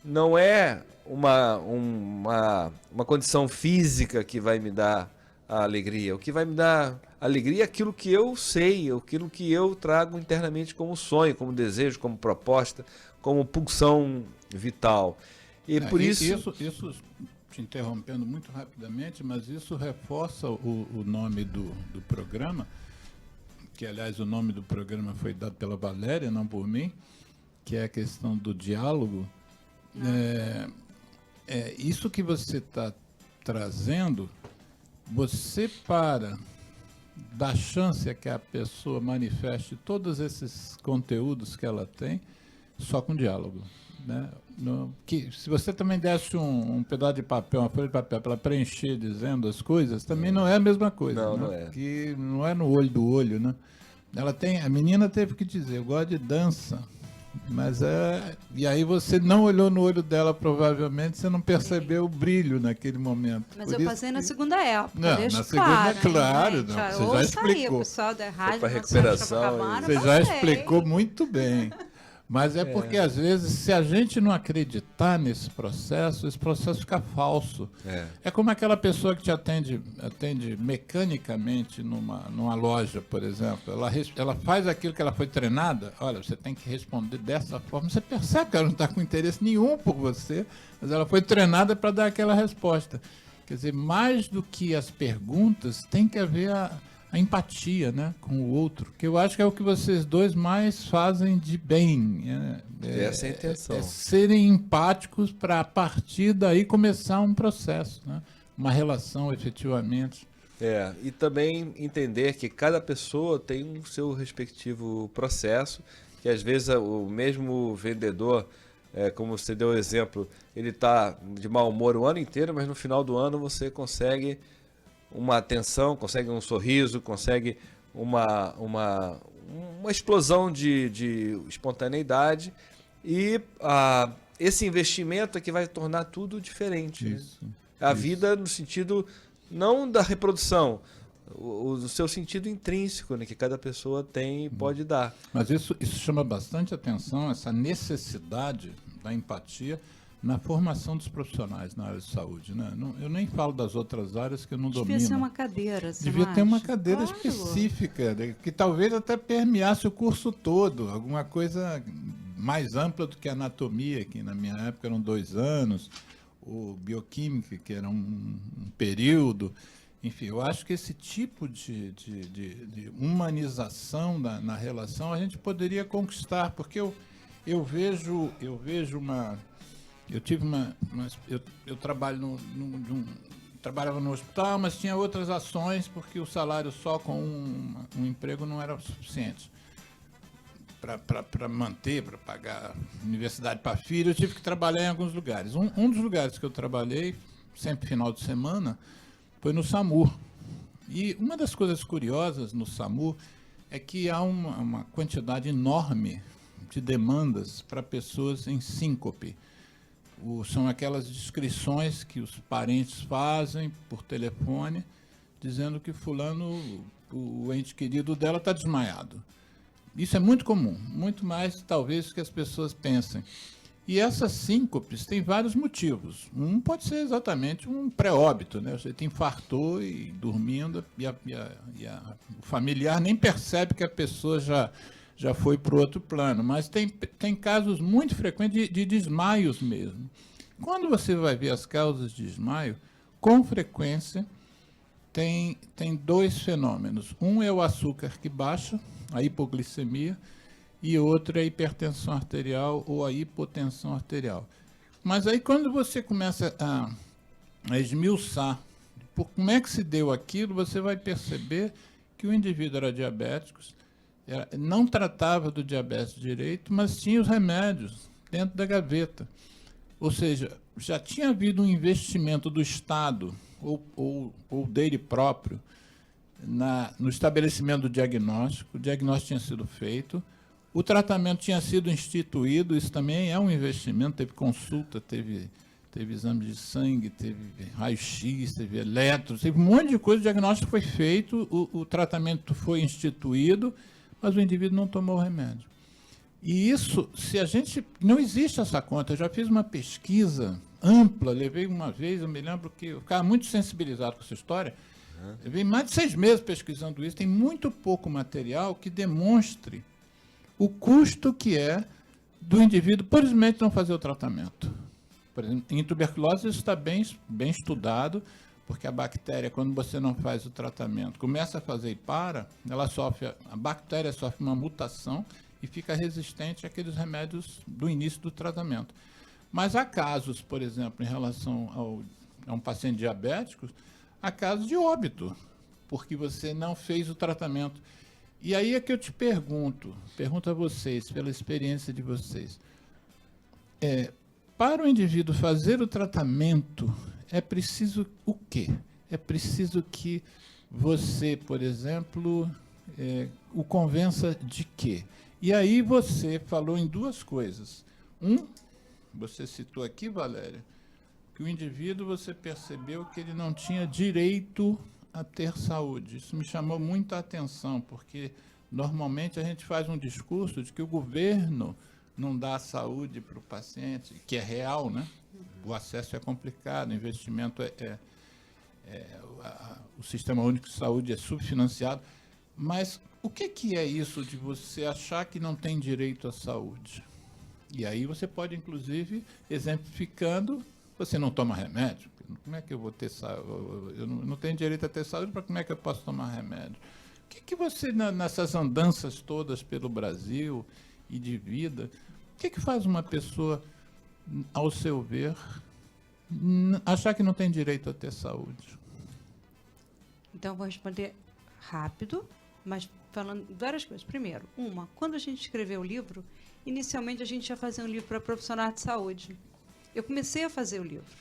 Não é uma condição física que vai me dar a alegria. O que vai me dar alegria é aquilo que eu sei, aquilo que eu trago internamente como sonho, como desejo, como proposta, como pulsão vital. E por isso... Isso, te interrompendo muito rapidamente, mas isso reforça o nome do programa, que aliás o nome do programa foi dado pela Valéria, não por mim, que é a questão do diálogo. Isso que você está trazendo, você dá chance a que a pessoa manifeste todos esses conteúdos que ela tem só com diálogo, né? Se você também desse um pedaço de papel, uma folha de papel para ela preencher dizendo as coisas, também não é a mesma coisa. Não, né? não é. Que não é no olho do olho, né? A menina teve que dizer: eu gosto de dança. Mas e aí você não olhou no olho dela, provavelmente, você não percebeu o brilho naquele momento. Mas Por eu isso passei na que- segunda época, Não, deixo na segunda, claro, claro, gente, não, ó, você já ouça aí, explicou. o pessoal da rádio, pra Nossa Senhora de recuperação Copacabana, Você já passei. explicou muito bem. Mas é porque, às vezes, se a gente não acreditar nesse processo, esse processo fica falso. É como aquela pessoa que te atende mecanicamente numa loja, por exemplo. Ela faz aquilo que ela foi treinada. Olha, você tem que responder dessa forma. Você percebe que ela não está com interesse nenhum por você, mas ela foi treinada para dar aquela resposta. Quer dizer, mais do que as perguntas, tem que haver a empatia, né, com o outro, que eu acho que é o que vocês dois mais fazem de bem. Essa é a intenção. É serem empáticos para, a partir daí, começar um processo, né, uma relação efetivamente. E também entender que cada pessoa tem o seu respectivo processo, que às vezes o mesmo vendedor, como você deu o exemplo, ele está de mau humor o ano inteiro, mas no final do ano você consegue uma atenção, consegue um sorriso, consegue uma explosão de espontaneidade e esse investimento é que vai tornar tudo diferente. Isso, né? A isso. vida no sentido não da reprodução, o seu sentido intrínseco, né, que cada pessoa tem e pode dar. Mas isso chama bastante atenção, essa necessidade da empatia na formação dos profissionais na área de saúde, né? Eu nem falo das outras áreas que eu não domino. Devia ser uma cadeira, você Devia não ter uma acha? cadeira Claro. específica, né, que talvez até permeasse o curso todo, alguma coisa mais ampla do que a anatomia, que na minha época eram 2 anos, ou bioquímica, que era um período. Enfim, eu acho que esse tipo de humanização na relação a gente poderia conquistar, porque eu vejo uma... Eu trabalho trabalhava no hospital, mas tinha outras ações, porque o salário só com um emprego não era suficiente para manter, para pagar universidade para filho. Eu tive que trabalhar em alguns lugares. Um dos lugares que eu trabalhei, sempre final de semana, foi no SAMU. E uma das coisas curiosas no SAMU é que há uma quantidade enorme de demandas para pessoas em síncope. São aquelas descrições que os parentes fazem por telefone, dizendo que fulano, o ente querido dela, está desmaiado. Isso é muito comum, muito mais talvez do que as pessoas pensem. E essas síncopes têm vários motivos. Um pode ser exatamente um pré-óbito, né? Você infartou e dormindo, o familiar nem percebe que a pessoa já foi para o outro plano, mas tem casos muito frequentes de desmaios mesmo. Quando você vai ver as causas de desmaio, com frequência tem 2 fenômenos. Um é o açúcar que baixa, a hipoglicemia, e outro é a hipertensão arterial ou a hipotensão arterial. Mas aí quando você começa a esmiuçar por como é que se deu aquilo, você vai perceber que o indivíduo era diabético, não tratava do diabetes direito, mas tinha os remédios dentro da gaveta. Ou seja, já tinha havido um investimento do Estado ou dele próprio no estabelecimento do diagnóstico. O diagnóstico tinha sido feito, o tratamento tinha sido instituído, isso também é um investimento, teve consulta, teve exame de sangue, teve raio-x, teve eletro, teve um monte de coisa, o diagnóstico foi feito, o tratamento foi instituído, mas o indivíduo não tomou o remédio. E isso, se a gente... Não existe essa conta. Eu já fiz uma pesquisa ampla, levei uma vez, eu me lembro que eu ficava muito sensibilizado com essa história, levei mais de 6 meses pesquisando isso, tem muito pouco material que demonstre o custo que é do indivíduo, por exemplo, não fazer o tratamento. Por exemplo, em tuberculose isso está bem estudado, porque a bactéria, quando você não faz o tratamento, começa a fazer e para, a bactéria sofre uma mutação e fica resistente àqueles remédios do início do tratamento. Mas há casos, por exemplo, em relação a um paciente diabético, há casos de óbito, porque você não fez o tratamento. E aí é que eu te pergunto a vocês, pela experiência de vocês, para o indivíduo fazer o tratamento, é preciso o quê? É preciso que você, por exemplo, o convença de quê? E aí você falou em duas coisas. Você citou aqui, Valéria, que o indivíduo, você percebeu que ele não tinha direito a ter saúde. Isso me chamou muito a atenção, porque normalmente a gente faz um discurso de que o governo não dá saúde para o paciente, que é real, né? O acesso é complicado, o investimento o Sistema Único de Saúde é subfinanciado. Mas o que é isso de você achar que não tem direito à saúde? E aí você pode, inclusive, exemplificando, você não toma remédio. Como é que eu vou ter saúde? Eu não tenho direito a ter saúde, para como é que eu posso tomar remédio? O que você, nessas andanças todas pelo Brasil e de vida, o que faz uma pessoa, ao seu ver, achar que não tem direito a ter saúde? Então, eu vou responder rápido, mas falando várias coisas. Primeiro, quando a gente escreveu o livro, inicialmente a gente ia fazer um livro para profissionais de saúde. Eu comecei a fazer o livro.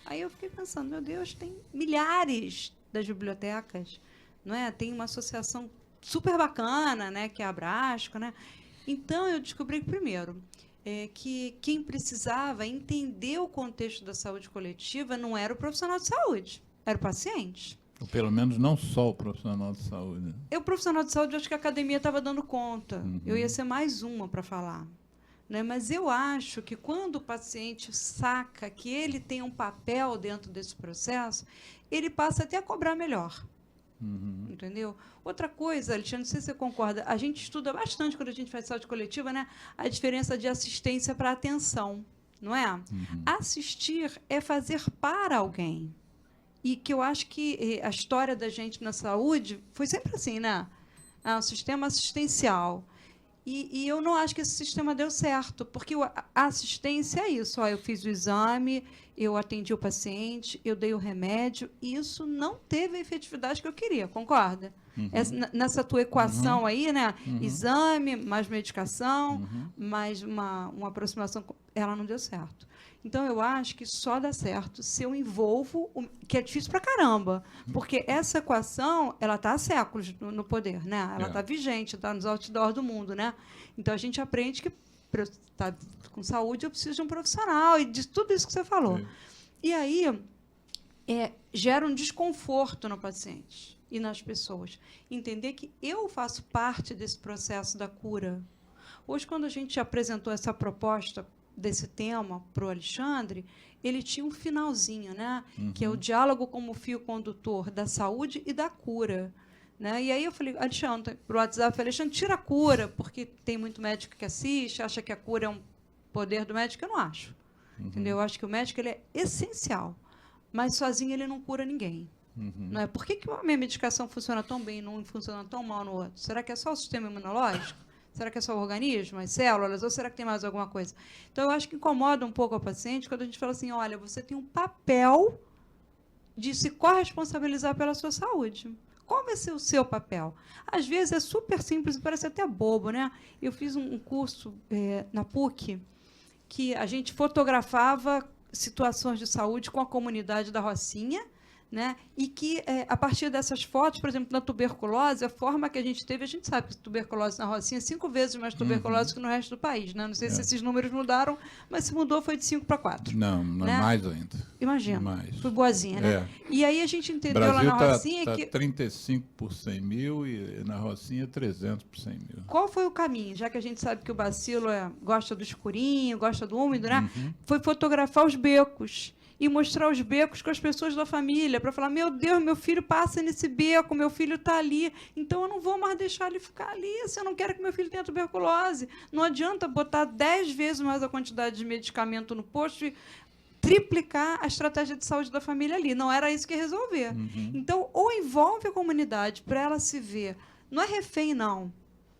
Aí eu fiquei pensando, meu Deus, tem milhares das bibliotecas, não é? Tem uma associação super bacana, né, que é a Abrasco, né? Então, eu descobri que, primeiro, que quem precisava entender o contexto da saúde coletiva não era o profissional de saúde, era o paciente. Ou pelo menos não só o profissional de saúde. O profissional de saúde, acho que a academia estava dando conta. Eu ia ser mais uma para falar. Né? Mas eu acho que quando o paciente saca que ele tem um papel dentro desse processo, ele passa até a cobrar melhor. Entendeu? Outra coisa, Alexandre, não sei se você concorda, a gente estuda bastante quando a gente faz saúde coletiva, né? A diferença de assistência para atenção, não é? Assistir é fazer para alguém. E que eu acho que a história da gente na saúde foi sempre assim, né? Um sistema assistencial. E eu não acho que esse sistema deu certo, porque a assistência é isso. Eu fiz o exame, eu atendi o paciente, eu dei o remédio, e isso não teve a efetividade que eu queria, concorda? Nessa tua equação aí, né? Exame, mais medicação, mais uma aproximação, ela não deu certo. Então, eu acho que só dá certo se eu envolvo, que é difícil pra caramba, porque essa equação, ela está há séculos no poder, né? Ela está vigente, está nos outdoors do mundo, né? Então, a gente aprende que para eu estar com saúde, eu preciso de um profissional, e de tudo isso que você falou. E aí, gera um desconforto no paciente e nas pessoas. Entender que eu faço parte desse processo da cura. Hoje, quando a gente apresentou essa proposta desse tema para o Alexandre, ele tinha um finalzinho, né? Que é o diálogo como fio condutor da saúde e da cura. Né? E aí eu falei, Alexandre, para o WhatsApp, eu falei, Alexandre, tira a cura, porque tem muito médico que assiste, acha que a cura é um poder do médico. Eu não acho. Entendeu? Eu acho que o médico ele é essencial, mas sozinho ele não cura ninguém. Não é? Por que a minha medicação funciona tão bem e não funciona tão mal no outro? Será que é só o sistema imunológico? Será que é só o organismo, as células, ou será que tem mais alguma coisa? Então, eu acho que incomoda um pouco o paciente quando a gente fala assim, olha, você tem um papel de se corresponsabilizar pela sua saúde. Qual vai ser o seu papel? Às vezes é super simples e parece até bobo, né? Eu fiz um curso na PUC que a gente fotografava situações de saúde com a comunidade da Rocinha, né? E que, a partir dessas fotos, por exemplo, na tuberculose, a forma que a gente teve, a gente sabe que tuberculose na Rocinha é 5 vezes mais tuberculose que no resto do país. Né? Não sei se esses números mudaram, mas se mudou foi de 5 para 4. Não, né? Mais ainda. Imagina, mais. Fui boazinha, né? E aí a gente entendeu Brasil lá na Rocinha tá que... 35 por 100 mil e na Rocinha 300 por 100 mil. Qual foi o caminho? Já que a gente sabe que o bacilo gosta do escurinho, gosta do úmido, né? Foi fotografar os becos. E mostrar os becos com as pessoas da família, para falar, meu Deus, meu filho passa nesse beco, meu filho está ali, então eu não vou mais deixar ele ficar ali, se eu não quero que meu filho tenha tuberculose. Não adianta botar 10 vezes mais a quantidade de medicamento no posto e triplicar a estratégia de saúde da família ali. Não era isso que ia resolver. Então, ou envolve a comunidade para ela se ver, não é refém, não,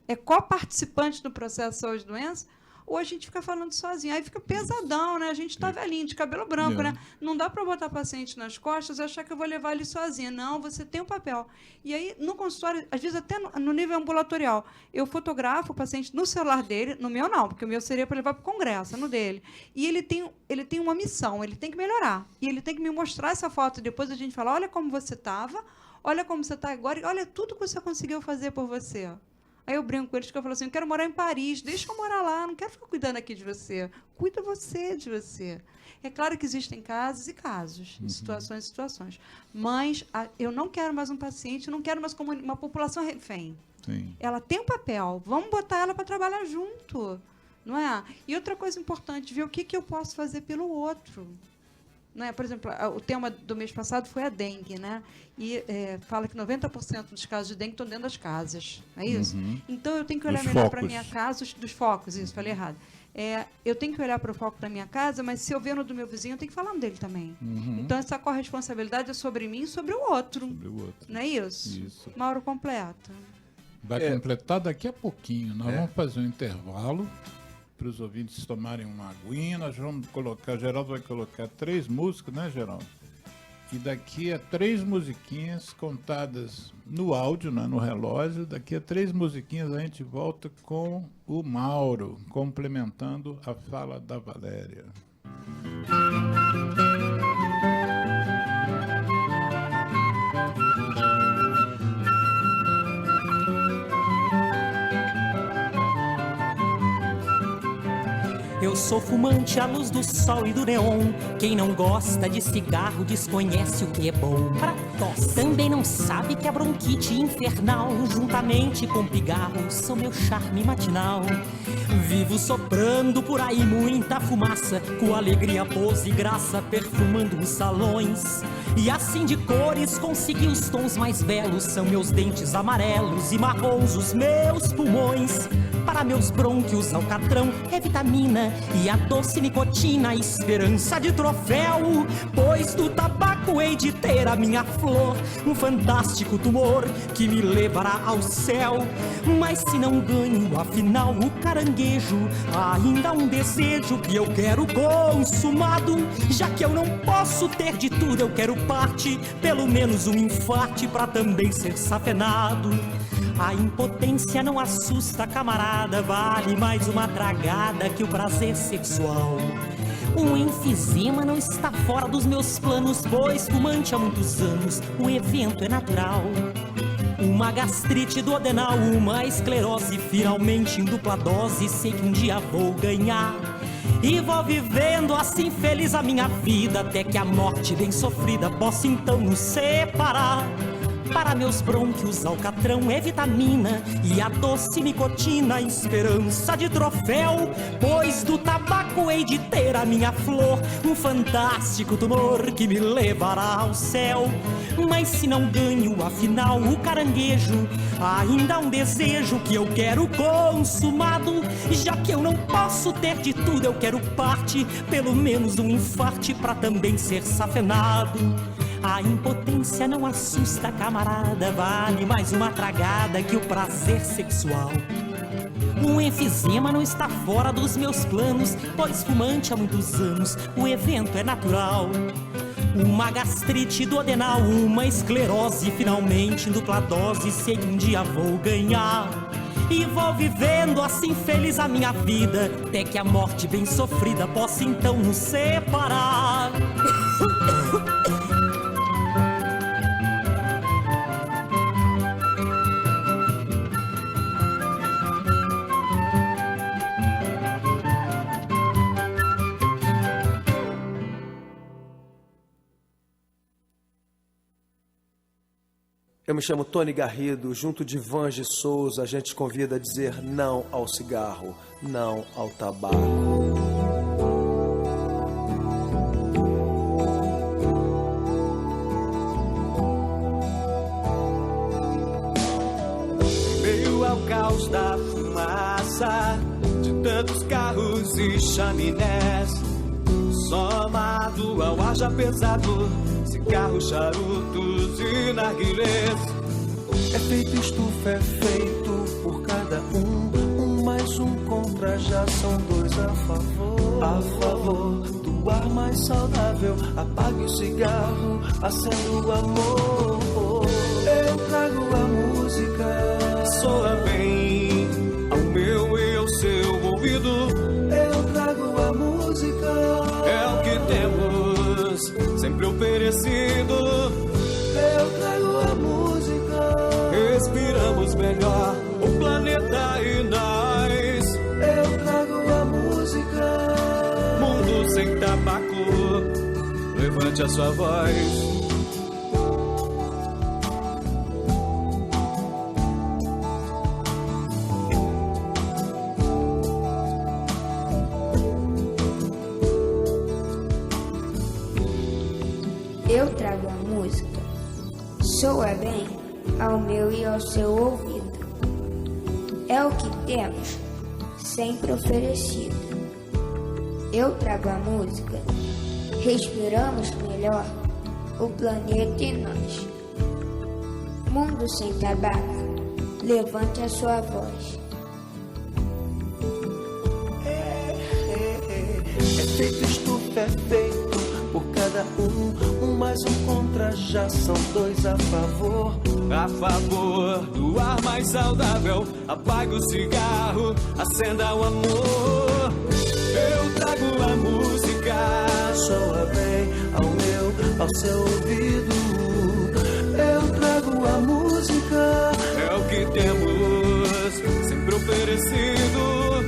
é coparticipante do processo de saúde e doença, ou a gente fica falando sozinho. Aí fica pesadão, né? A gente está velhinho, de cabelo branco, né? Não dá para botar paciente nas costas e achar que eu vou levar ele sozinha. Não, você tem um papel. E aí, no consultório, às vezes até no nível ambulatorial, eu fotografo o paciente no celular dele, no meu não, porque o meu seria para levar para o congresso, no dele. E ele tem uma missão, ele tem que melhorar. E ele tem que me mostrar essa foto. Depois a gente fala, olha como você estava, olha como você está agora, e olha tudo que você conseguiu fazer por você. Aí eu brinco com eles que eu falo assim, eu quero morar em Paris, deixa eu morar lá, não quero ficar cuidando aqui de você. Cuida você de você. É claro que existem casos e casos, situações e situações. Mas eu não quero mais um paciente, não quero mais como uma população refém. Sim. Ela tem um papel, vamos botar ela para trabalhar junto, não é? E outra coisa importante, ver o que eu posso fazer pelo outro. Não é? Por exemplo, o tema do mês passado foi a dengue, né? E fala que 90% dos casos de dengue estão dentro das casas, não é isso? Então, eu tenho que olhar melhor para a minha casa, dos focos, isso, falei errado. Eu tenho que olhar para o foco da minha casa, mas se eu ver no do meu vizinho, eu tenho que falar dele também. Então, essa corresponsabilidade é sobre mim e sobre o outro. Sobre o outro. Não é isso? Isso. Mauro, completa. Vai completar daqui a pouquinho. Nós vamos fazer um intervalo para os ouvintes tomarem uma aguinha. Nós vamos colocar, Geraldo vai colocar 3 músicas, né, Geraldo? E daqui a 3 musiquinhas contadas no áudio, né, no relógio, daqui a 3 musiquinhas a gente volta com o Mauro, complementando a fala da Valéria. Eu sou fumante à luz do sol e do neon. Quem não gosta de cigarro desconhece o que é bom. Para tosse também não sabe que a bronquite infernal, juntamente com pigarro, são meu charme matinal. Vivo soprando por aí muita fumaça, com alegria, pose e graça, perfumando os salões. E assim de cores consegui os tons mais belos. São meus dentes amarelos e marrons os meus pulmões. Para meus brônquios, alcatrão é vitamina e a doce nicotina, esperança de troféu. Pois do tabaco hei de ter a minha flor, um fantástico tumor que me levará ao céu. Mas se não ganho, afinal, o caranguejo, ainda há um desejo que eu quero consumado. Já que eu não posso ter de tudo, eu quero parte, pelo menos um infarte pra também ser safenado. A impotência não assusta, camarada, vale mais uma tragada que o prazer sexual. Um enfisema não está fora dos meus planos, pois fumante há muitos anos, o evento é natural. Uma gastrite duodenal, uma esclerose, finalmente em dupla dose, sei que um dia vou ganhar. E vou vivendo assim feliz a minha vida, até que a morte bem sofrida possa então nos separar. Para meus brônquios, alcatrão é vitamina e a doce nicotina, esperança de troféu. Pois do tabaco hei de ter a minha flor, um fantástico tumor que me levará ao céu. Mas se não ganho, afinal, o caranguejo, ainda há um desejo que eu quero consumado. Já que eu não posso ter de tudo, eu quero parte, pelo menos um infarte pra também ser safenado. A impotência não assusta, camarada, vale mais uma tragada que o prazer sexual. Um enfisema não está fora dos meus planos, pois fumante há muitos anos, o evento é natural. Uma gastrite duodenal, uma esclerose, finalmente em dupla dose, sei que um dia vou ganhar. E vou vivendo assim feliz a minha vida, até que a morte bem sofrida possa então nos separar. Eu me chamo Tony Garrido, junto de Vange Souza, a gente convida a dizer não ao cigarro, não ao tabaco. Em meio ao caos da fumaça, de tantos carros e chaminés, somado ao ar já pesado, cigarros, charutos e narguilés. É feito estufa, é feito por cada um mais um contra, já são 2 a favor. A favor do ar mais saudável, apague o cigarro, acenda o amor. Eu trago a música, Soa bem ao meu e ao seu ouvido. eu trago a música, É o que temos sempre oferecido. eu trago a música. respiramos melhor o planeta e nós. Eu trago a música. Mundo sem tabaco, levante a sua voz. Eu trago a música, soa bem ao meu e ao seu ouvido. É o que temos, sempre oferecido. Eu trago a música, respiramos melhor o planeta e nós. Mundo sem tabaco, levante a sua voz. É feito estufa, é feito por cada um mais um contra, já são dois a favor. A favor do ar mais saudável, apague o cigarro, acenda o amor. Eu trago a música, Soa bem ao meu, ao seu ouvido. Eu trago a música. é o que temos, sempre oferecido.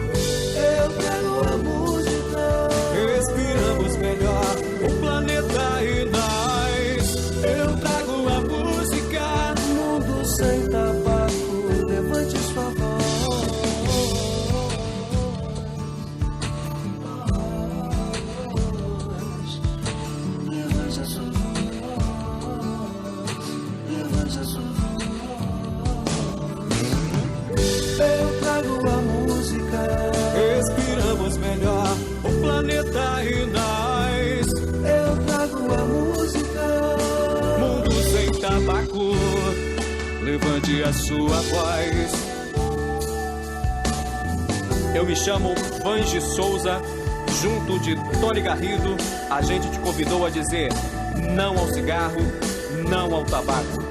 Eu trago a música. Respiramos melhor o planeta e nós. Eu trago a música. Mundo sem tabaco, levante sua voz. Levante a sua voz. Levante a sua voz. Eu trago a música. Respiramos melhor o planeta e nós. Eu trago a música. Mundo sem tabaco, levante a sua voz. Eu me chamo Vange Souza, junto de Tony Garrido, a gente te convidou a dizer não ao cigarro, não ao tabaco.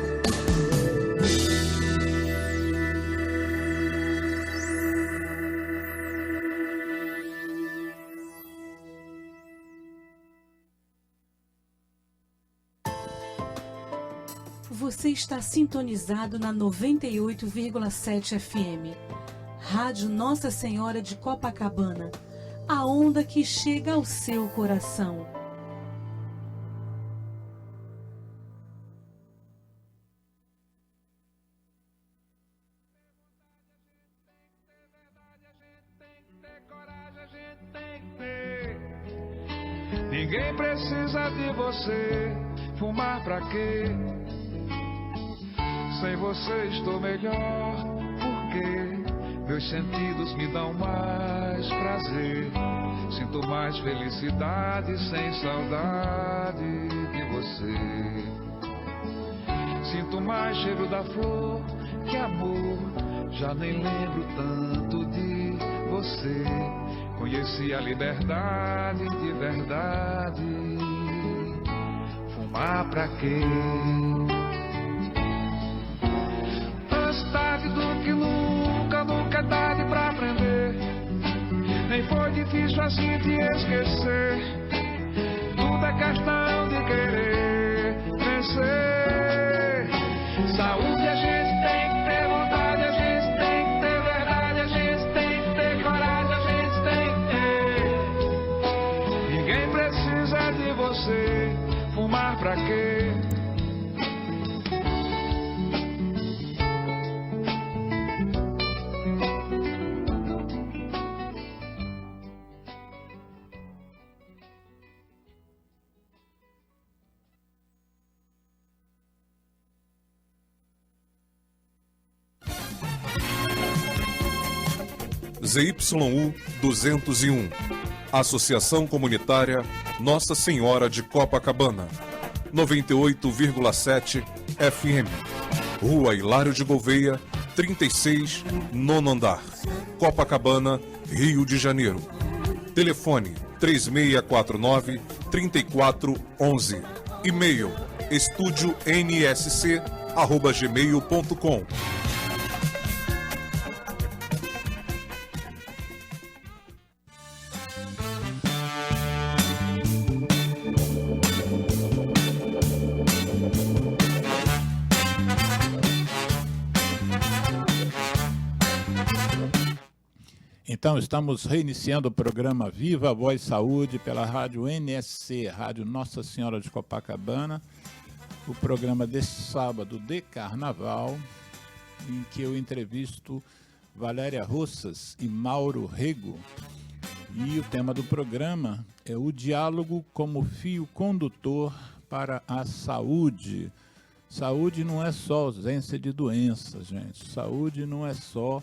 Você está sintonizado na 98,7 FM. Rádio Nossa Senhora de Copacabana. A onda que chega ao seu coração. Ninguém precisa de você. Fumar pra quê? Sem você estou melhor. Porque meus sentidos me dão mais prazer. Sinto mais felicidade sem saudade de você. Sinto mais cheiro da flor que amor. Já nem lembro tanto de você. Conheci a liberdade de verdade. Fumar pra quê? Antes tarde do que nunca, nunca é tarde pra aprender. Nem foi difícil assim te esquecer. Tudo é questão de querer vencer. Saúde a gente tem que ter, vontade a gente tem que ter, verdade a gente tem que ter, coragem a gente tem que ter. Ninguém precisa de você. Fumar pra quê? ZYU 201, Associação Comunitária Nossa Senhora de Copacabana, 98,7 FM, Rua Hilário de Gouveia, 36, nono andar, Copacabana, Rio de Janeiro. Telefone 3649-3411. E-mail estudionsc@gmail.com. então, estamos reiniciando o programa Viva a Voz Saúde pela rádio NSC, Rádio Nossa Senhora de Copacabana, o programa deste sábado de Carnaval, em que eu entrevisto Valéria Roças e Mauro Rego. E o tema do programa é o diálogo como fio condutor para a saúde. Saúde não é só ausência de doenças, gente. Saúde não é só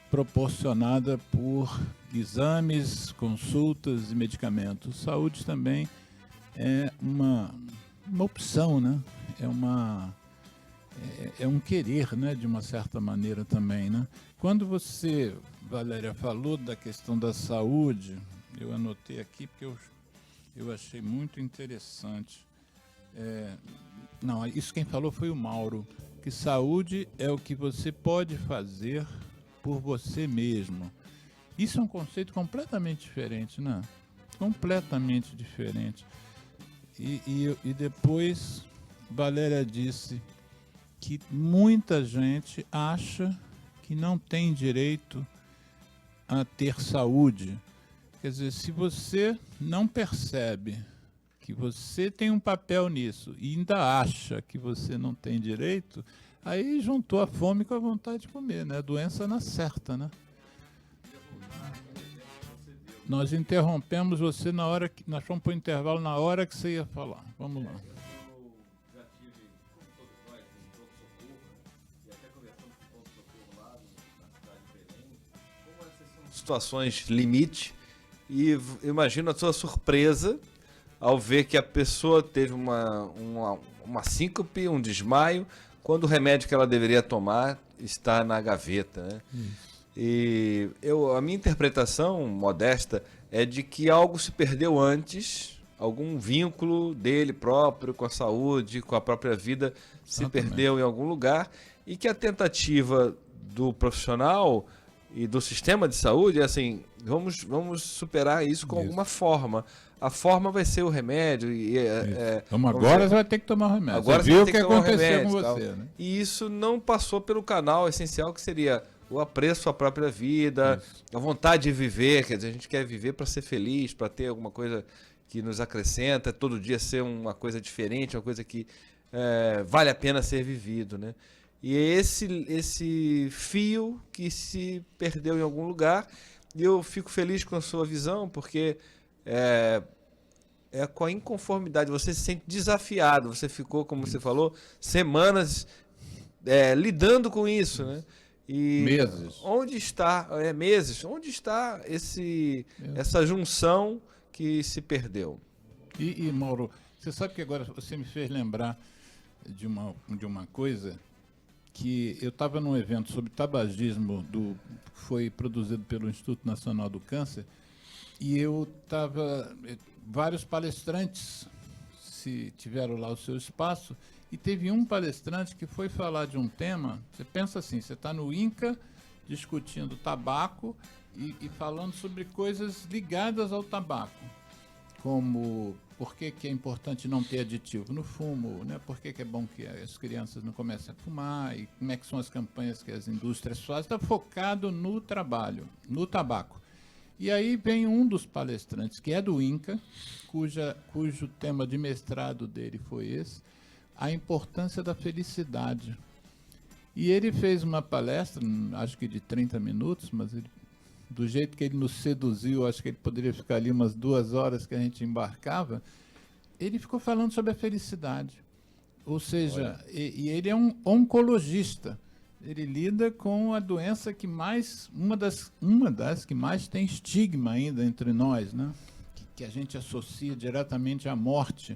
proporcionada por exames, consultas e medicamentos. Saúde também é uma opção, né? É um querer, né? De uma certa maneira também, né? Quando você, Valéria, falou da questão da saúde, eu anotei aqui porque eu achei muito interessante. Não, isso quem falou foi o Mauro, que saúde é o que você pode fazer por você mesmo. Isso é um conceito completamente diferente, né? Completamente diferente. E depois, Valéria disse que muita gente acha que não tem direito a ter saúde. Quer dizer, se você não percebe que você tem um papel nisso e ainda acha que você não tem direito, aí juntou a fome com a vontade de comer, né? A doença na certa, né? Nós interrompemos você na hora que... Nós fomos para o intervalo na hora que você ia falar. Vamos lá. Eu já tive, como todos nós, um pronto-socorro, e até conversamos com o pronto-socorro lá na cidade de Belém, como essas são situações limite, e eu imagino a sua surpresa ao ver que a pessoa teve uma síncope, um desmaio, quando o remédio que ela deveria tomar está na gaveta, né? E a minha interpretação modesta é de que algo se perdeu antes, algum vínculo dele próprio com a saúde, com a própria vida se perdeu em algum lugar, e que a tentativa do profissional e do sistema de saúde é assim, vamos superar isso com alguma forma. A forma vai ser o remédio. Agora você vai ter que tomar o remédio. Agora você viu o que aconteceu com você, né? E isso não passou pelo canal essencial, que seria o apreço à própria vida, a vontade de viver. Quer dizer, a gente quer viver para ser feliz, para ter alguma coisa que nos acrescenta, todo dia ser uma coisa diferente, uma coisa que vale a pena ser vivido, né? E é esse fio que se perdeu em algum lugar, e eu fico feliz com a sua visão, porque com a inconformidade, você se sente desafiado, você ficou, como você falou, semanas lidando com isso, né? E meses. Onde está essa junção que se perdeu? E Mauro, você sabe que agora você me fez lembrar de uma coisa, que eu estava num evento sobre tabagismo que foi produzido pelo Instituto Nacional do Câncer, e vários palestrantes tiveram lá o seu espaço, e teve um palestrante que foi falar de um tema. Você pensa assim, você está no INCA discutindo tabaco e falando sobre coisas ligadas ao tabaco, como por que é importante não ter aditivo no fumo, né? Por que é bom que as crianças não comecem a fumar, e como é que são as campanhas que as indústrias fazem. Está focado no trabalho, no tabaco. E aí vem um dos palestrantes, que é do INCA, cujo tema de mestrado dele foi esse, a importância da felicidade. E ele fez uma palestra, acho que de 30 minutos, mas do jeito que ele nos seduziu, acho que ele poderia ficar ali umas 2 horas que a gente embarcava. Ele ficou falando sobre a felicidade. Ou seja, e ele é um oncologista. Ele lida com a doença que mais, uma das que mais tem estigma ainda entre nós, né? Que a gente associa diretamente à morte.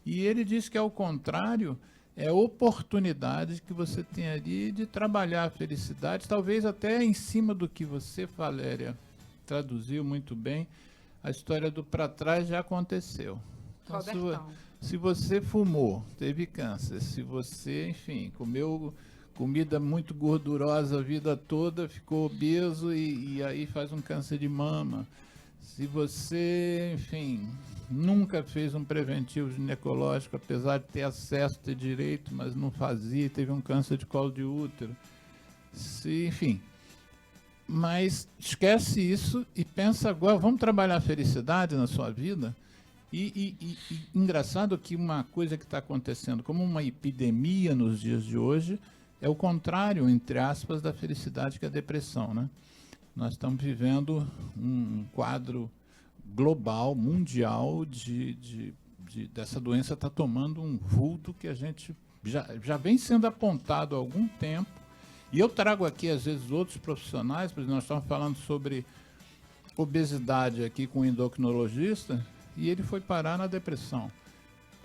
E ele diz que, ao contrário, é a oportunidade que você tem ali de trabalhar a felicidade, talvez até em cima do que você, Valéria, traduziu muito bem. A história do para trás já aconteceu. Então, se você fumou, teve câncer, se você, enfim, comeu comida muito gordurosa a vida toda, ficou obeso e aí faz um câncer de mama. Se você, enfim, nunca fez um preventivo ginecológico, apesar de ter acesso, ter direito, mas não fazia, teve um câncer de colo de útero. Enfim, Mas esquece isso e pensa agora, vamos trabalhar a felicidade na sua vida. E engraçado que uma coisa que está acontecendo como uma epidemia nos dias de hoje é o contrário, entre aspas, da felicidade, que é a depressão, né? Nós estamos vivendo um quadro global, mundial, dessa doença está tomando um vulto que a gente já vem sendo apontado há algum tempo. E eu trago aqui, às vezes, outros profissionais, por exemplo, nós estamos falando sobre obesidade aqui com um endocrinologista, e ele foi parar na depressão.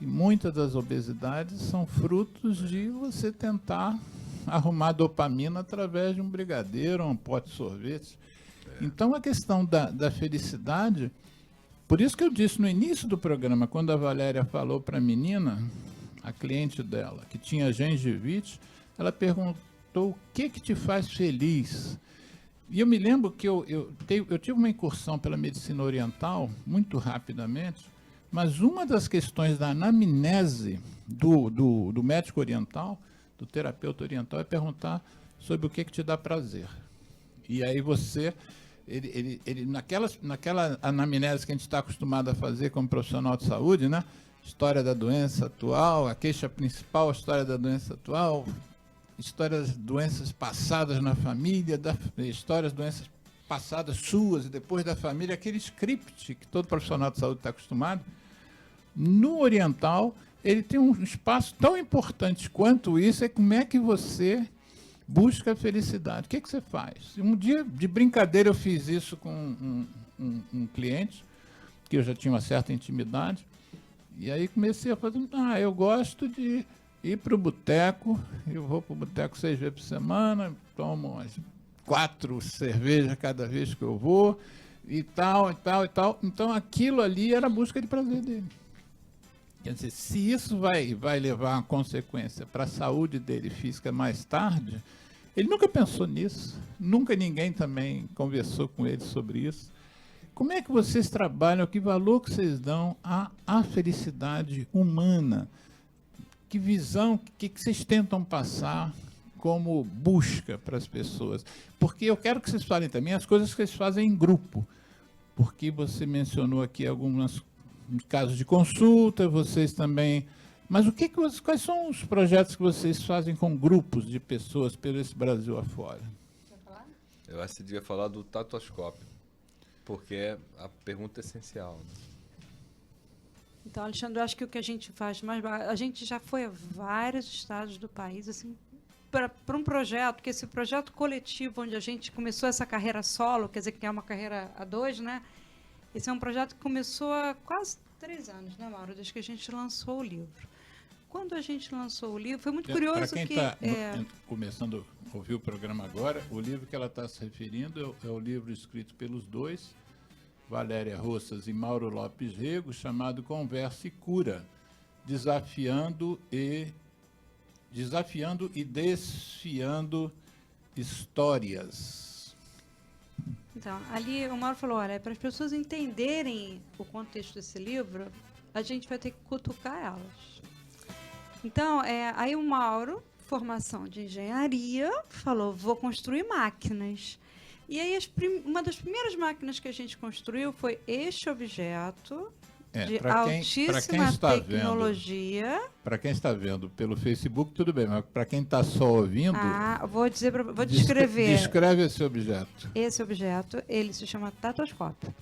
E muitas das obesidades são frutos de você tentar arrumar dopamina através de um brigadeiro, um pote de sorvete. Então, a questão da felicidade, por isso que eu disse no início do programa, quando a Valéria falou para a menina, a cliente dela, que tinha gengivite, ela perguntou: o que te faz feliz? E eu me lembro que eu tive uma incursão pela medicina oriental, muito rapidamente, mas uma das questões da anamnese do médico oriental, do terapeuta oriental, é perguntar sobre o que te dá prazer. E aí ele naquela anamnese que a gente está acostumado a fazer como profissional de saúde, né? História da doença atual, a queixa principal, a história da doença atual, histórias das doenças passadas na família, histórias das doenças passadas suas e depois da família, aquele script que todo profissional de saúde está acostumado. No oriental, ele tem um espaço tão importante quanto isso, é como é que você busca a felicidade. O que você faz? Um dia, de brincadeira, eu fiz isso com um cliente, que eu já tinha uma certa intimidade, e aí comecei a fazer, eu gosto de ir para o boteco, eu vou para o boteco 6 vezes por semana, tomo umas 4 cervejas cada vez que eu vou, e tal, e tal, e tal. Então, aquilo ali era a busca de prazer dele. Quer dizer, se isso vai levar uma consequência para a saúde dele física mais tarde, ele nunca pensou nisso, nunca ninguém também conversou com ele sobre isso. Como é que vocês trabalham, que valor que vocês dão à felicidade humana? Que visão, que vocês tentam passar como busca para as pessoas? Porque eu quero que vocês falem também as coisas que vocês fazem em grupo. Porque você mencionou aqui alguns casos de consulta, vocês também... Mas quais são os projetos que vocês fazem com grupos de pessoas pelo esse Brasil afora? Quer falar? Eu acho que você devia falar do tatuoscópio, porque é a pergunta essencial. Então, Alexandre, eu acho que o que a gente faz mais... A gente já foi a vários estados do país, assim, para um projeto, que esse projeto coletivo, onde a gente começou essa carreira solo, quer dizer, que é uma carreira a 2, né? Esse é um projeto que começou há quase 3 anos, né, Mauro? Desde que a gente lançou o livro. Quando a gente lançou o livro, foi muito curioso que... Para quem está começando a ouvir o programa agora, o livro que ela está se referindo é o livro escrito pelos dois, Valéria Roças e Mauro Lopes Rego, chamado Conversa e Cura, desafiando e desfiando histórias. Então, ali o Mauro falou, olha, para as pessoas entenderem o contexto desse livro, a gente vai ter que cutucar elas. Então, aí o Mauro, formação de engenharia, falou, vou construir máquinas. E aí uma das primeiras máquinas que a gente construiu foi este objeto de altíssima tecnologia. Para quem está vendo pelo Facebook, tudo bem, mas para quem está só ouvindo... vou descrever. Descreve esse objeto. Esse objeto, ele se chama tatuoscópio.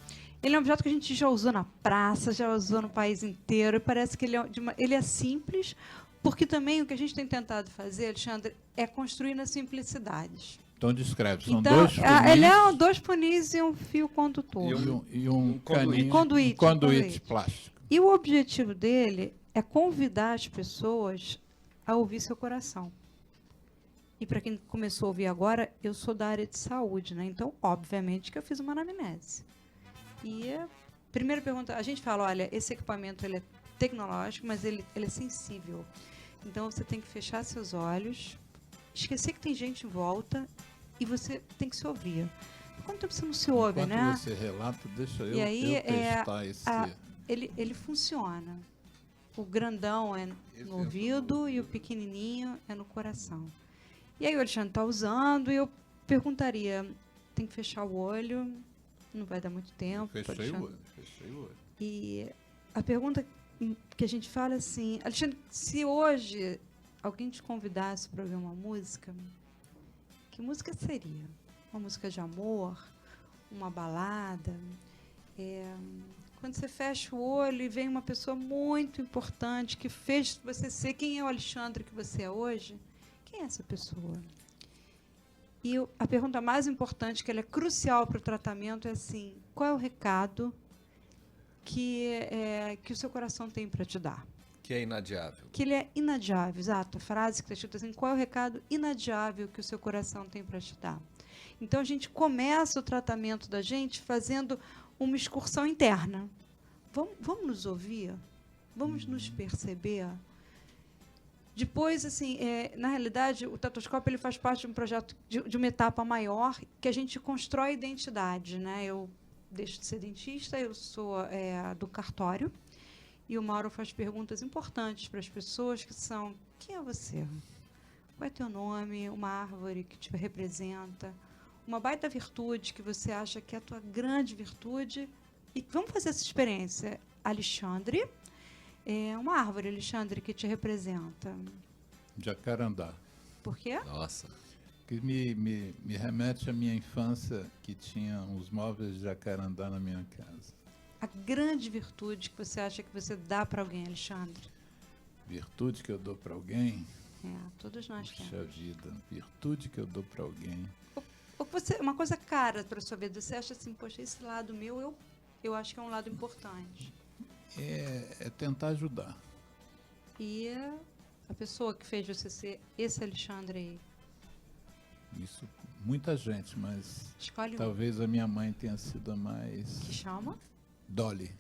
Ele é um objeto que a gente já usou na praça, já usou no país inteiro, e parece que ele é simples, porque também o que a gente tem tentado fazer, Alexandre, é construir nas simplicidades. Então descreve, são então, 2 funis. Ele é 2 funis e um fio condutor. E um conduíte plástico. E o objetivo dele é convidar as pessoas a ouvir seu coração. E para quem começou a ouvir agora, eu sou da área de saúde, né? Então, obviamente que eu fiz uma anamnese. E a primeira pergunta, a gente fala, olha, esse equipamento ele é tecnológico, mas ele é sensível. Então, você tem que fechar seus olhos, esquecer que tem gente em volta e você tem que se ouvir. Quanto tempo você não se ouve, né? Enquanto você relata, deixa eu testar esse... Ele funciona. O grandão é no ouvido e o pequenininho é no coração. E aí o Alexandre está usando e eu perguntaria, tem que fechar o olho, não vai dar muito tempo. Fechei Alexandre. o olho, fechei o olho. E a pergunta que a gente fala é assim, Alexandre, se hoje alguém te convidasse para ouvir uma música, que música seria? Uma música de amor? Uma balada? Quando você fecha o olho e vem uma pessoa muito importante que fez você ser quem é o Alexandre que você é hoje, quem é essa pessoa? E a pergunta mais importante, que ela é crucial para o tratamento, é assim, qual é o recado que o seu coração tem para te dar? Que é inadiável. Que ele é inadiável, exato. A frase que está escrita assim, qual é o recado inadiável que o seu coração tem para te dar? Então, a gente começa o tratamento da gente fazendo uma excursão interna. Vamos nos ouvir? Vamos nos perceber? Depois, assim, na realidade, o Tatoscópio ele faz parte de um projeto, de uma etapa maior, que a gente constrói identidade, né? Eu deixo de ser dentista, eu sou do cartório, e o Mauro faz perguntas importantes para as pessoas, que são, quem é você? Qual é teu nome? Uma árvore que te representa? Uma baita virtude que você acha que é a tua grande virtude? E vamos fazer essa experiência. Alexandre, uma árvore, Alexandre, que te representa. Jacarandá. Por quê? Nossa. Que me remete à minha infância, que tinha uns móveis de jacarandá na minha casa. A grande virtude que você acha que você dá para alguém, Alexandre? Virtude que eu dou para alguém? Todos nós Puxa temos. vida, virtude que eu dou para alguém. Ou uma coisa cara para a sua vida, você acha assim, poxa, esse lado meu, eu acho que é um lado importante. É tentar ajudar. E a pessoa que fez você ser esse Alexandre aí? Isso, muita gente, mas Escolhe um. talvez a minha mãe tenha sido a mais... Que chama? Dolly.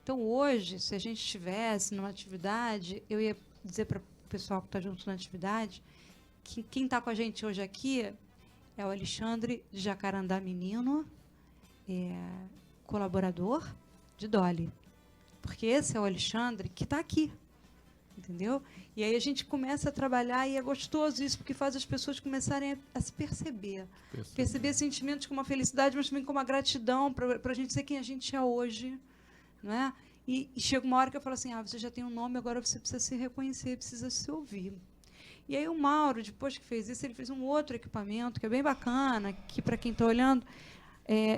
Então, hoje, se a gente estivesse numa atividade, eu ia dizer para o pessoal que está junto na atividade que quem está com a gente hoje aqui é o Alexandre de Jacarandá Menino, colaborador de Dolly. Porque esse é o Alexandre que está aqui. Entendeu? E aí a gente começa a trabalhar e é gostoso isso, porque faz as pessoas começarem a se perceber. Perceber sentimentos como a felicidade, mas também como a gratidão para a gente ser quem a gente é hoje. Não é? E chega uma hora que eu falo assim, você já tem um nome, agora você precisa se reconhecer, precisa se ouvir. E aí o Mauro, depois que fez isso, ele fez um outro equipamento, que é bem bacana, que para quem está olhando,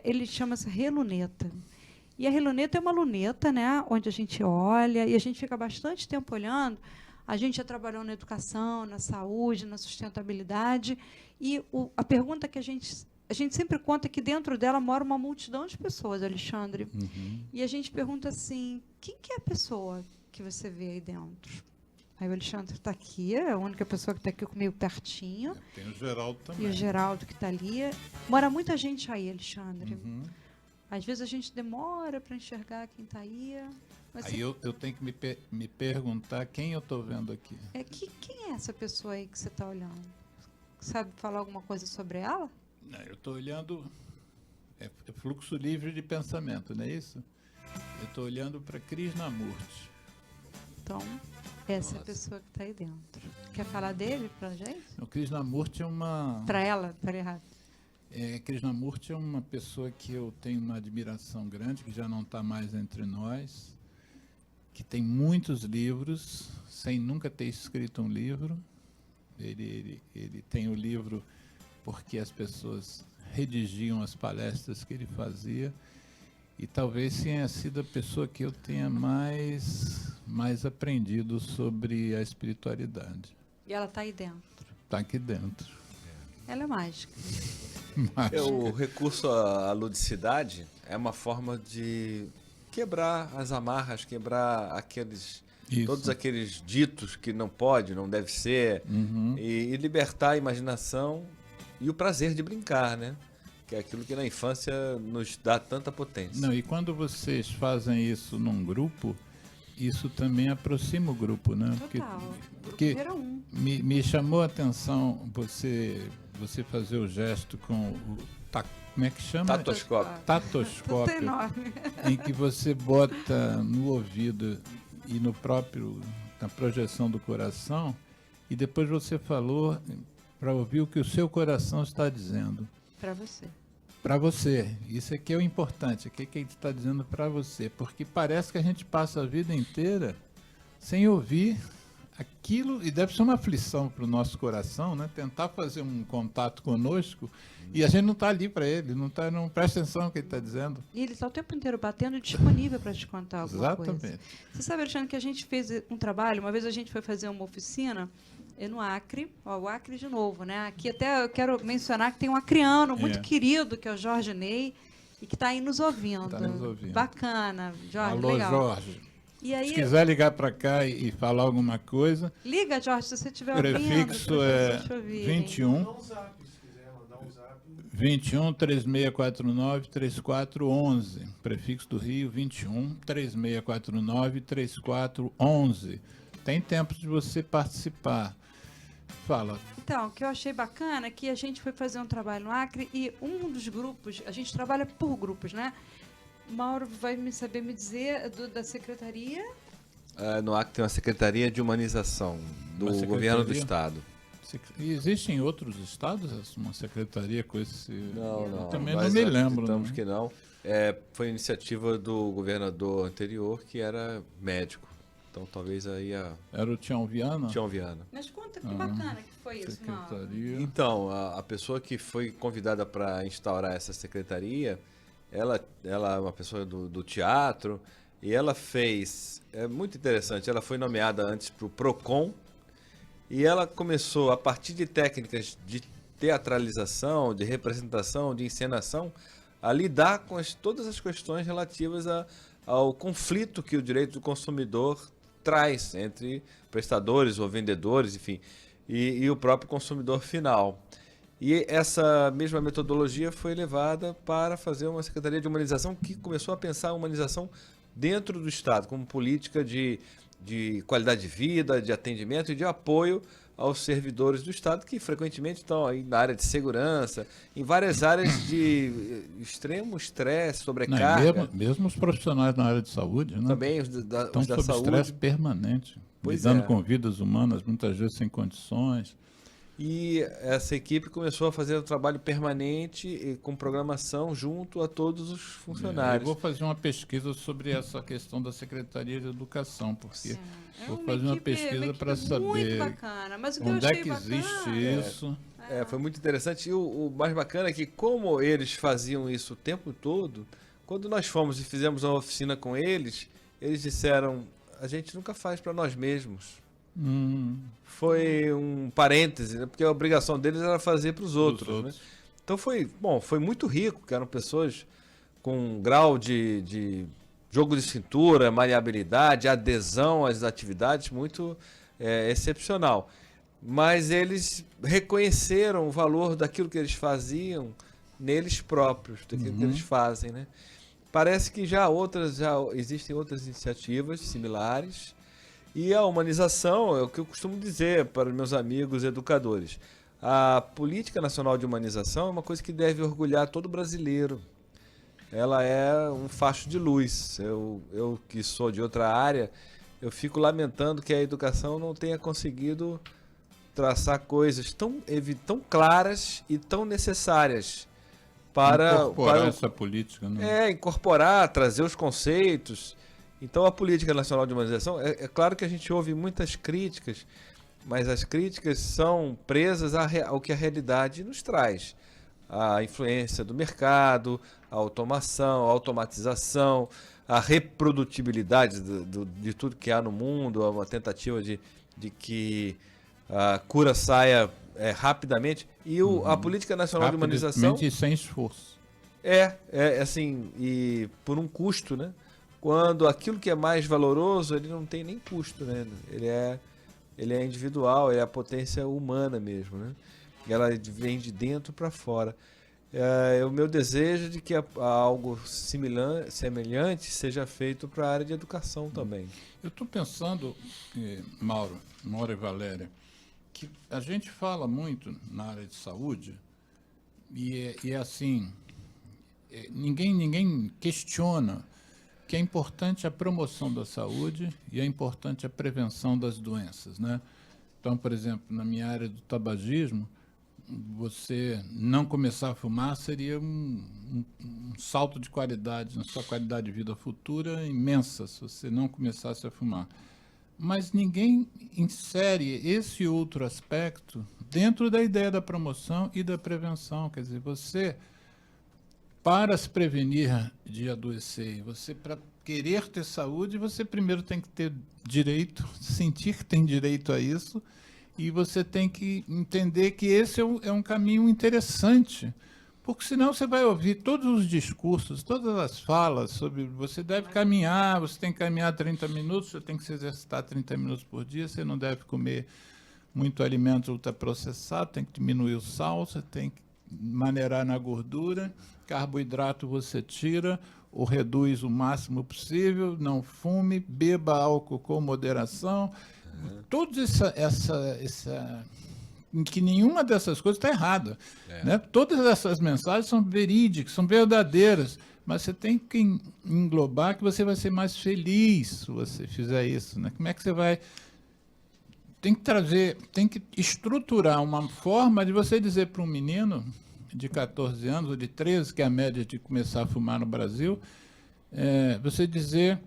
ele chama-se reluneta. E a reluneta é uma luneta, né, onde a gente olha e a gente fica bastante tempo olhando. A gente já trabalhou na educação, na saúde, na sustentabilidade. E a pergunta que a gente sempre conta é que dentro dela mora uma multidão de pessoas, Alexandre. Uhum. E a gente pergunta assim, quem que é a pessoa que você vê aí dentro? Aí o Alexandre está aqui, é a única pessoa que está aqui comigo pertinho. Tem o Geraldo também. E o Geraldo que está ali. Mora muita gente aí, Alexandre. Uhum. Às vezes a gente demora para enxergar quem está aí. Mas Aí eu tenho que me perguntar quem eu estou vendo aqui. quem é essa pessoa aí que você está olhando? Sabe falar alguma coisa sobre ela? Não, eu estou olhando... É fluxo livre de pensamento, não é isso? Eu estou olhando para Krishnamurti. Então, essa é a pessoa que está aí dentro. Quer falar dele para a gente? O Krishnamurti é uma... Para ela? Para errar. Krishnamurti é uma pessoa que eu tenho uma admiração grande, que já não está mais entre nós, que tem muitos livros, sem nunca ter escrito um livro. Ele tem o livro porque as pessoas redigiam as palestras que ele fazia, e talvez tenha sido a pessoa que eu tenha mais aprendido sobre a espiritualidade. E ela está aí dentro. Está aqui dentro. Ela é mágica. O recurso à ludicidade é uma forma de quebrar as amarras, quebrar todos aqueles ditos que não pode, não deve ser, e libertar a imaginação e o prazer de brincar, né? Que é aquilo que na infância nos dá tanta potência. Não, e quando vocês fazem isso num grupo, isso também aproxima o grupo, né? Total. Porque Vira um. me chamou a atenção você fazer o gesto com o... Como é que chama? Tatoscópio. Tem Tatoscópio. nome. Em que você bota no ouvido e na projeção do coração, e depois você falou para ouvir o que o seu coração está dizendo. Para você. Para você. Isso aqui é o importante, aqui que ele está dizendo para você, porque parece que a gente passa a vida inteira sem ouvir aquilo, e deve ser uma aflição para o nosso coração, né? Tentar fazer um contato conosco e a gente não está ali para ele, não presta atenção no que ele está dizendo. E ele está o tempo inteiro batendo e disponível para te contar alguma coisa. Exatamente. Você sabe, Alexandre, que a gente fez um trabalho, uma vez a gente foi fazer uma oficina no Acre, o Acre de novo, né? Aqui até eu quero mencionar que tem um acriano muito querido, que é o Jorge Ney, e que está aí nos ouvindo. Tá nos ouvindo. Bacana, Jorge, Alô, legal. Jorge. E aí, se quiser ligar para cá e falar alguma coisa, liga, Jorge, se você estiver o ouvindo. prefixo é 21 21 3649 3411. Prefixo do Rio 21 3649 3411. Tem tempo de você participar. Fala. Então, o que eu achei bacana é que a gente foi fazer um trabalho no Acre e um dos grupos, a gente trabalha por grupos, né? Mauro vai saber me dizer da secretaria. No Acre tem uma Secretaria de Humanização do Governo do Estado. E existe em outros estados uma secretaria com esse... Não. Eu também não me lembro. Acreditamos que não. Foi iniciativa do governador anterior, que era médico. Então talvez aí Era o Tião Viana? Tião Viana. Mas conta que bacana que foi isso, Mauro. Secretaria. Então, a pessoa que foi convidada para instaurar essa secretaria, ela é uma pessoa do teatro, e ela fez... É muito interessante, ela foi nomeada antes para o PROCON, e ela começou, a partir de técnicas de teatralização, de representação, de encenação, a lidar com todas as questões relativas ao conflito que o direito do consumidor traz entre prestadores ou vendedores, enfim, e o próprio consumidor final. E essa mesma metodologia foi levada para fazer uma Secretaria de Humanização que começou a pensar a humanização dentro do Estado, como política de qualidade de vida, de atendimento e de apoio aos servidores do Estado, que frequentemente estão aí na área de segurança, em várias áreas de extremo estresse, sobrecarga. Mesmo os profissionais na área de saúde, né? Também os da sob saúde. Estresse permanente, lidando com vidas humanas, muitas vezes sem condições. E essa equipe começou a fazer um trabalho permanente e com programação junto a todos os funcionários. Eu vou fazer uma pesquisa sobre essa questão da Secretaria de Educação, porque vou uma fazer uma equipe pesquisa para saber muito bacana, mas o que onde eu é achei que existe bacana, isso. Foi muito interessante. E o mais bacana é que, como eles faziam isso o tempo todo, quando nós fomos e fizemos uma oficina com eles, eles disseram: a gente nunca faz para nós mesmos. Foi um parêntese, né? Porque a obrigação deles era fazer para os outros. Né? Então foi muito rico, que eram pessoas com um grau de jogo de cintura, maleabilidade, adesão às atividades muito excepcional. Mas eles reconheceram o valor daquilo que eles faziam neles próprios, daquilo que eles fazem. Né? Parece que já existem outras iniciativas similares. E a humanização é o que eu costumo dizer para os meus amigos educadores. A Política Nacional de Humanização é uma coisa que deve orgulhar todo brasileiro. Ela é um facho de luz. Eu que sou de outra área, eu fico lamentando que a educação não tenha conseguido traçar coisas tão claras e tão necessárias para incorporar essa política. Né? Incorporar, trazer os conceitos. Então, a Política Nacional de Humanização, é claro que a gente ouve muitas críticas, mas as críticas são presas ao que a realidade nos traz. A influência do mercado, a automação, a automatização, a reprodutibilidade de tudo que há no mundo, uma tentativa de que a cura saia rapidamente. E a Política Nacional de Humanização... Rapidamente e sem esforço. Assim, e por um custo, né? Quando aquilo que é mais valoroso, ele não tem nem custo, né? Ele é individual, é a potência humana mesmo, né? E ela vem de dentro para fora. É o meu desejo de que algo semelhante seja feito para a área de educação também. Eu estou pensando, Mauro e Valéria, que a gente fala muito na área de saúde e é assim, ninguém questiona que é importante a promoção da saúde e é importante a prevenção das doenças, né? Então, por exemplo, na minha área do tabagismo, você não começar a fumar seria um salto de qualidade na sua qualidade de vida futura imensa se você não começasse a fumar. Mas ninguém insere esse outro aspecto dentro da ideia da promoção e da prevenção. Quer dizer, você, para se prevenir de adoecer, você, para querer ter saúde, você primeiro tem que ter direito, sentir que tem direito a isso, e você tem que entender que esse é um caminho interessante, porque senão você vai ouvir todos os discursos, todas as falas sobre você deve caminhar, você tem que caminhar 30 minutos, você tem que se exercitar 30 minutos por dia, você não deve comer muito alimento ultraprocessado, tem que diminuir o sal, você tem que maneirar na gordura, carboidrato você tira ou reduz o máximo possível, não fume, beba álcool com moderação. Toda que nenhuma dessas coisas está errada. Né? Todas essas mensagens são verídicas, são verdadeiras, mas você tem que englobar que você vai ser mais feliz se você fizer isso. Né? Como é que você vai... Tem que estruturar uma forma de você dizer para um menino de 14 anos ou de 13, que é a média de começar a fumar no Brasil, você dizer...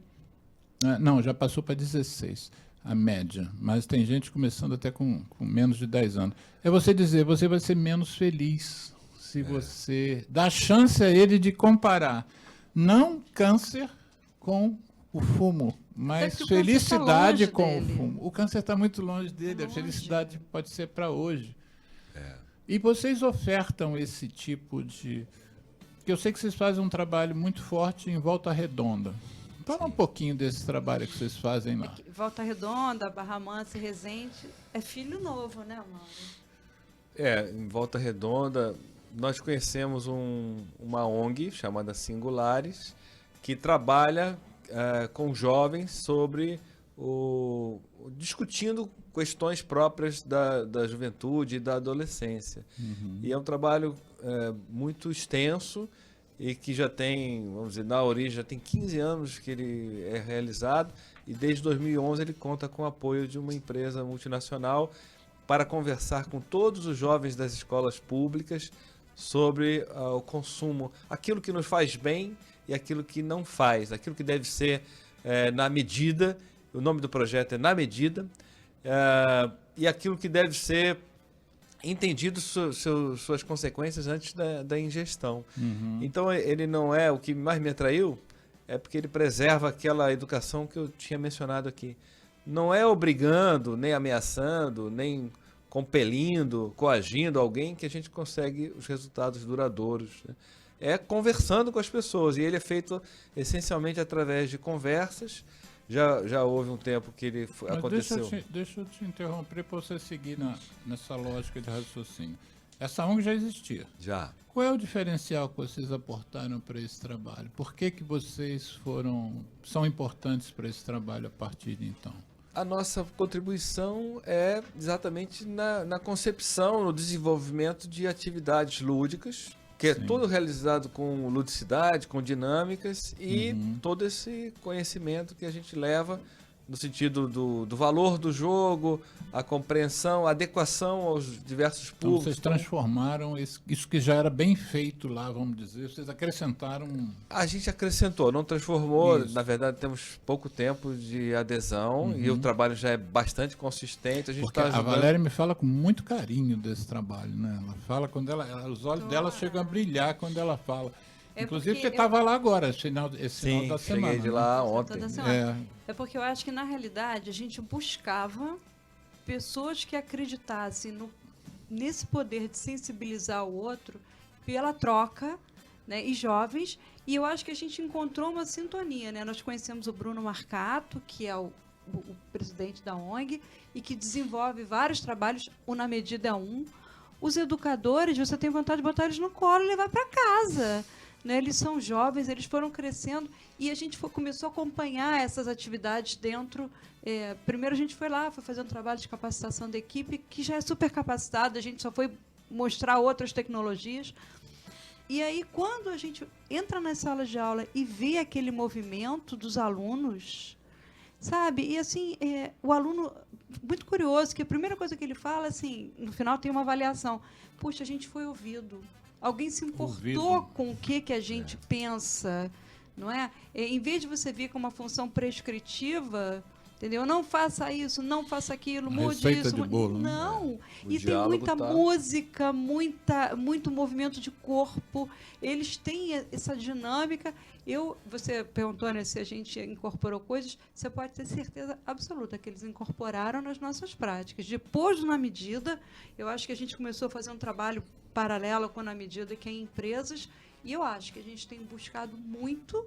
Não, já passou para 16, a média, mas tem gente começando até com menos de 10 anos. É você dizer, você vai ser menos feliz se você dá chance a ele de comparar, não câncer com o fumo, mas felicidade com o fumo. O câncer está muito longe dele, a felicidade pode ser para hoje. E vocês ofertam esse tipo de... Porque eu sei que vocês fazem um trabalho muito forte em Volta Redonda. Fala um pouquinho desse trabalho que vocês fazem lá. Volta Redonda, Barra Mansa e Resende, é filho novo, né, Mauro? Em Volta Redonda, nós conhecemos uma ONG chamada Singulares, que trabalha com jovens sobre discutindo questões próprias da juventude e da adolescência. E é um trabalho muito extenso, e que já tem, vamos dizer, na origem, já tem 15 anos que ele é realizado, e desde 2011 ele conta com o apoio de uma empresa multinacional para conversar com todos os jovens das escolas públicas sobre o consumo, aquilo que nos faz bem e aquilo que não faz, aquilo que deve ser na medida, o nome do projeto é Na Medida, e aquilo que deve ser entendido suas consequências antes da ingestão. Então ele não é, o que mais me atraiu é porque ele preserva aquela educação que eu tinha mencionado aqui. Não é obrigando, nem ameaçando, nem compelindo, coagindo alguém que a gente consegue os resultados duradouros, né? É conversando com as pessoas, e ele é feito essencialmente através de conversas. Já houve um tempo que ele aconteceu. Deixa eu te interromper para você seguir nessa lógica de raciocínio. Essa ONG já existia. Já. Qual é o diferencial que vocês aportaram para esse trabalho? Por que vocês são importantes para esse trabalho a partir de então? A nossa contribuição é exatamente na concepção, no desenvolvimento de atividades lúdicas, que é todo realizado com ludicidade, com dinâmicas e todo esse conhecimento que a gente leva no sentido do valor do jogo, a compreensão, a adequação aos diversos públicos. Então vocês transformaram isso que já era bem feito lá, vamos dizer, vocês acrescentaram... A gente acrescentou, não transformou, na verdade temos pouco tempo de adesão e o trabalho já é bastante consistente. Porque a Valéria me fala com muito carinho desse trabalho, né? Ela fala quando os olhos dela chegam a brilhar quando ela fala. Inclusive, você estava lá agora, esse final da semana. Cheguei de lá ontem. É porque eu acho que, na realidade, a gente buscava pessoas que acreditassem nesse poder de sensibilizar o outro pela troca, né, e jovens. E eu acho que a gente encontrou uma sintonia, né? Nós conhecemos o Bruno Marcato, que é o presidente da ONG, e que desenvolve vários trabalhos, o Na Medida é um. Os educadores, você tem vontade de botar eles no colo e levar para casa. Né, eles são jovens, eles foram crescendo e a gente começou a acompanhar essas atividades dentro. Primeiro a gente foi fazer um trabalho de capacitação da equipe, que já é super capacitada, a gente só foi mostrar outras tecnologias. E aí, quando a gente entra nas salas de aula e vê aquele movimento dos alunos, sabe? E assim, o aluno, muito curioso, que a primeira coisa que ele fala, assim, no final tem uma avaliação. Puxa, a gente foi ouvido. Alguém se importou com o que a gente pensa, não é? Em vez de você vir com uma função prescritiva, entendeu? Não faça isso, não faça aquilo, mude Receita isso. de bolo, né? Não. O E tem diálogo muita tá- música, muito movimento de corpo. Eles têm essa dinâmica. Você perguntou, né, se a gente incorporou coisas. Você pode ter certeza absoluta que eles incorporaram nas nossas práticas. Depois do Na Medida, eu acho que a gente começou a fazer um trabalho paralelo com o Na Medida, que é em empresas. E eu acho que a gente tem buscado muito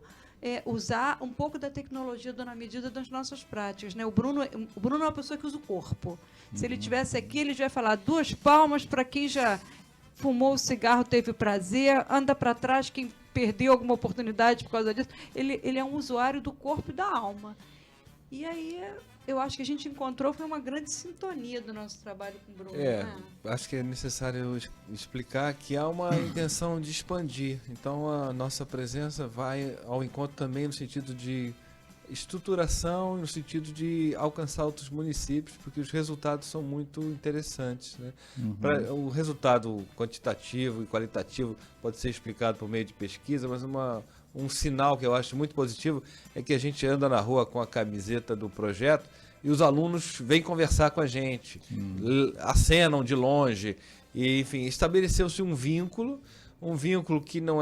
usar um pouco da tecnologia do Na Medida das nossas práticas, né? O Bruno é uma pessoa que usa o corpo. Se ele tivesse aqui, ele já ia falar 2 palmas para quem já fumou o cigarro, teve prazer, anda para trás quem perdeu alguma oportunidade por causa disso. Ele é um usuário do corpo e da alma. E aí eu acho que a gente encontrou foi uma grande sintonia do nosso trabalho com o Bruno. Né? Acho que é necessário explicar que há uma intenção de expandir. Então a nossa presença vai ao encontro também no sentido de estruturação, no sentido de alcançar outros municípios, porque os resultados são muito interessantes, né? O resultado quantitativo e qualitativo pode ser explicado por meio de pesquisa, mas um sinal que eu acho muito positivo é que a gente anda na rua com a camiseta do projeto e os alunos vêm conversar com a gente, acenam de longe, e, enfim, estabeleceu-se um vínculo que não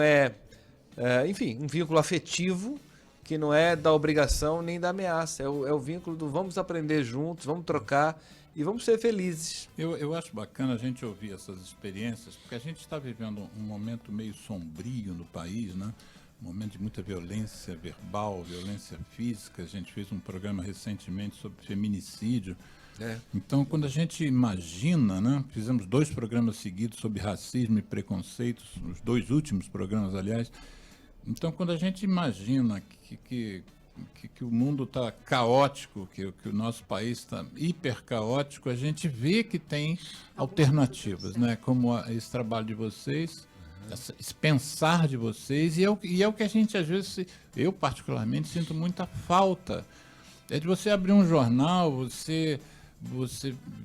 um vínculo afetivo, que não é da obrigação nem da ameaça, é o vínculo do vamos aprender juntos, vamos trocar e vamos ser felizes. Eu acho bacana a gente ouvir essas experiências, porque a gente está vivendo um momento meio sombrio no país, né? Um momento de muita violência verbal, violência física. A gente fez um programa recentemente sobre feminicídio. Então, quando a gente imagina, né? Fizemos 2 programas seguidos sobre racismo e preconceitos, os 2 últimos programas, aliás. Então, quando a gente imagina que o mundo está caótico, que o nosso país está hiper caótico, a gente vê que tem alternativas, né? Como esse trabalho de vocês, esse pensar de vocês, e é o que a gente, às vezes, eu particularmente, sinto muita falta. É de você abrir um jornal, você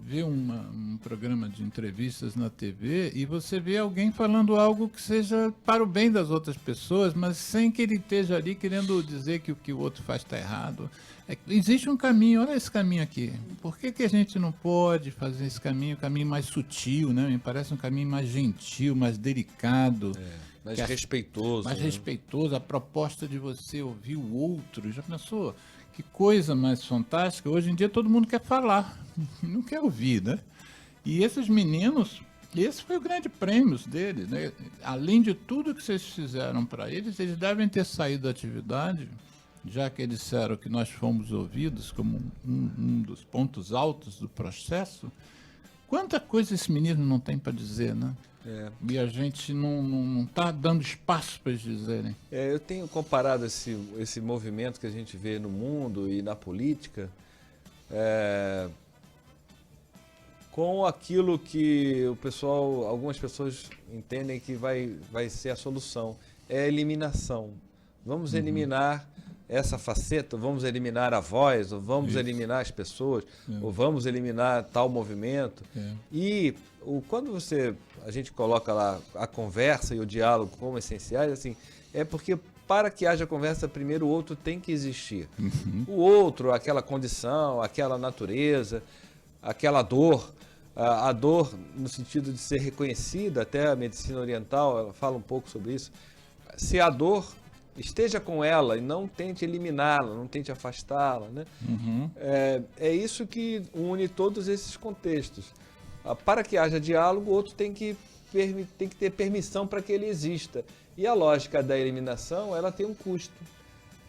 vê um programa de entrevistas na TV e você vê alguém falando algo que seja para o bem das outras pessoas, mas sem que ele esteja ali querendo dizer que o que o outro faz está errado. Existe um caminho, olha esse caminho aqui. Por que a gente não pode fazer esse caminho, mais sutil, né? Me parece um caminho mais gentil, mais delicado. Mais respeitoso. Mais respeitoso, a proposta de você ouvir o outro. Já pensou? Que coisa mais fantástica. Hoje em dia todo mundo quer falar, não quer ouvir, né? E esses meninos, esse foi o grande prêmio deles, né? Além de tudo que vocês fizeram para eles devem ter saído da atividade, já que eles disseram que nós fomos ouvidos como um dos pontos altos do processo. Quanta coisa esse menino não tem para dizer, né? E a gente não está dando espaço para eles dizerem. Eu tenho comparado esse movimento que a gente vê no mundo e na política com aquilo que algumas pessoas entendem que vai ser a solução. É a eliminação. Vamos eliminar essa faceta, vamos eliminar a voz, ou vamos eliminar as pessoas, ou vamos eliminar tal movimento. E quando a gente coloca lá a conversa e o diálogo como essenciais, assim, é porque para que haja conversa, primeiro o outro tem que existir. O outro, aquela condição, aquela natureza, aquela dor, a dor no sentido de ser reconhecida, até a medicina oriental ela fala um pouco sobre isso. Se a dor esteja com ela e não tente eliminá-la, não tente afastá-la, né? É isso que une todos esses contextos. Para que haja diálogo, o outro tem que ter permissão para que ele exista. E a lógica da eliminação, ela tem um custo.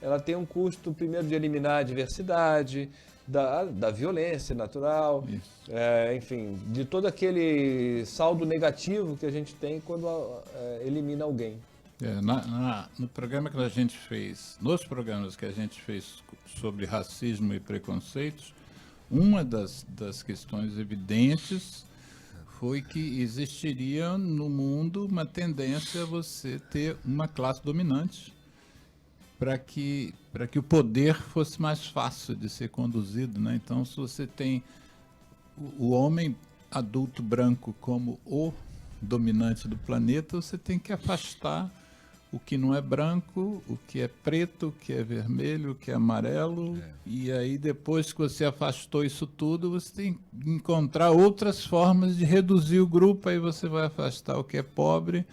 Ela tem um custo, primeiro, de eliminar a diversidade, da violência natural, enfim, de todo aquele saldo negativo que a gente tem quando elimina alguém. No programa que a gente fez, nos programas que a gente fez sobre racismo e preconceitos, uma das questões evidentes foi que existiria no mundo uma tendência a você ter uma classe dominante para que o poder fosse mais fácil de ser conduzido, né? Então, se você tem o homem adulto branco como o dominante do planeta, você tem que afastar o que não é branco, o que é preto, o que é vermelho, o que é amarelo, e aí depois que você afastou isso tudo, você tem que encontrar outras formas de reduzir o grupo, aí você vai afastar o que é pobre,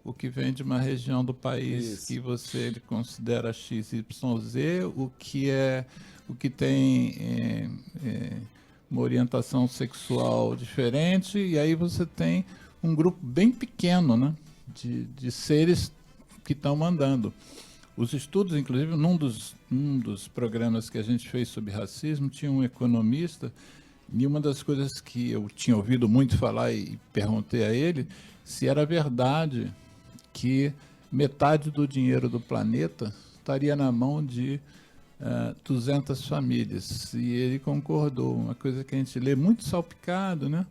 o que vem de uma região do país que você considera XYZ, o que tem uma orientação sexual diferente, e aí você tem um grupo bem pequeno, né, de seres que estão mandando. Os estudos, inclusive, num dos programas que a gente fez sobre racismo, tinha um economista, e uma das coisas que eu tinha ouvido muito falar e perguntei a ele se era verdade que metade do dinheiro do planeta estaria na mão de 200 famílias. E ele concordou, uma coisa que a gente lê muito salpicado, né?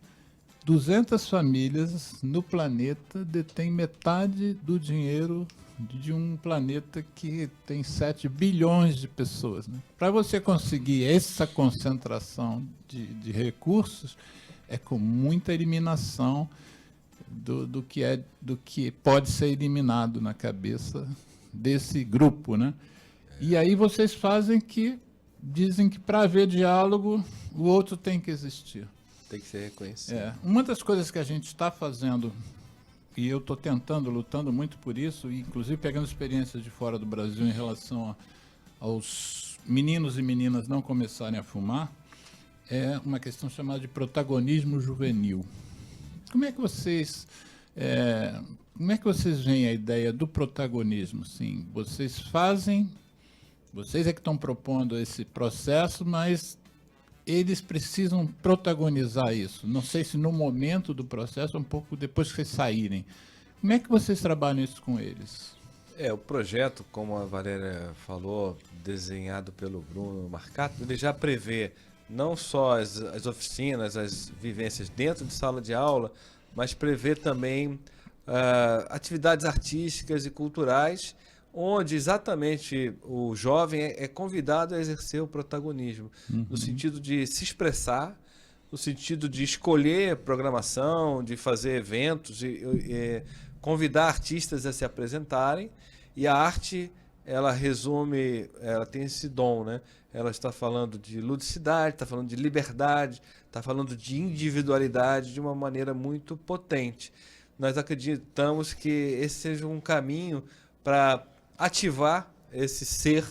200 famílias no planeta detêm metade do dinheiro de um planeta que tem 7 bilhões de pessoas, né? Para você conseguir essa concentração de recursos, é com muita eliminação do que pode ser eliminado na cabeça desse grupo, né? E aí vocês dizem que para haver diálogo, o outro tem que existir. Tem que ser reconhecido. Uma das coisas que a gente está fazendo, e eu estou lutando muito por isso, e inclusive pegando experiências de fora do Brasil em relação aos meninos e meninas não começarem a fumar, é uma questão chamada de protagonismo juvenil. Como é que vocês veem a ideia do protagonismo? Sim, vocês é que estão propondo esse processo, mas eles precisam protagonizar isso. Não sei se no momento do processo, um pouco depois que vocês saírem. Como é que vocês trabalham isso com eles? O projeto, como a Valéria falou, desenhado pelo Bruno Marcato, ele já prevê não só as oficinas, as vivências dentro de sala de aula, mas prevê também atividades artísticas e culturais, onde exatamente o jovem é convidado a exercer o protagonismo, no sentido de se expressar, no sentido de escolher programação, de fazer eventos, e convidar artistas a se apresentarem. E a arte, ela tem esse dom, né? Ela está falando de ludicidade, está falando de liberdade, está falando de individualidade de uma maneira muito potente. Nós acreditamos que esse seja um caminho para ativar esse ser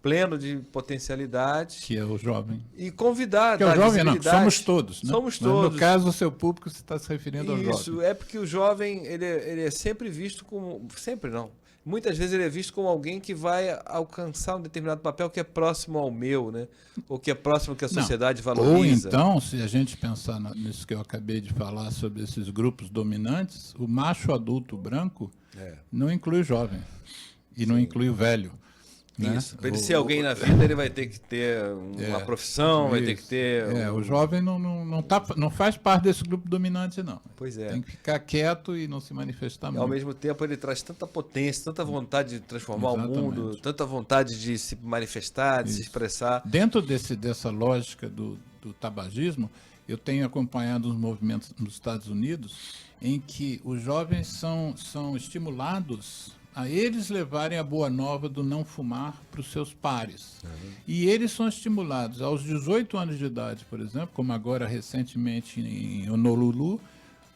pleno de potencialidade. Que é o jovem. E convidar. Que é o jovem, não, somos todos. Né? Somos todos. Mas no caso, o seu público, você está se referindo ao jovem. Isso, é porque o jovem, ele é sempre visto como... Sempre não. Muitas vezes ele é visto como alguém que vai alcançar um determinado papel que é próximo ao meu, né? Ou que é próximo que a sociedade valoriza. Ou então, se a gente pensar nisso que eu acabei de falar sobre esses grupos dominantes, o macho adulto branco não inclui o jovem. E não inclui o velho. Né? Isso. Para ele ser alguém na vida, ele vai ter que ter uma profissão, vai ter que ter... O jovem não faz parte desse grupo dominante, não. Pois é. Tem que ficar quieto e não se manifestar muito. Ao mesmo tempo, ele traz tanta potência, tanta vontade de transformar o mundo, tanta vontade de se manifestar, de se expressar. Dentro dessa lógica do tabagismo, eu tenho acompanhado os movimentos nos Estados Unidos em que os jovens são estimulados a eles levarem a boa nova do não fumar para os seus pares. E eles são estimulados aos 18 anos de idade, por exemplo, como agora recentemente em Honolulu,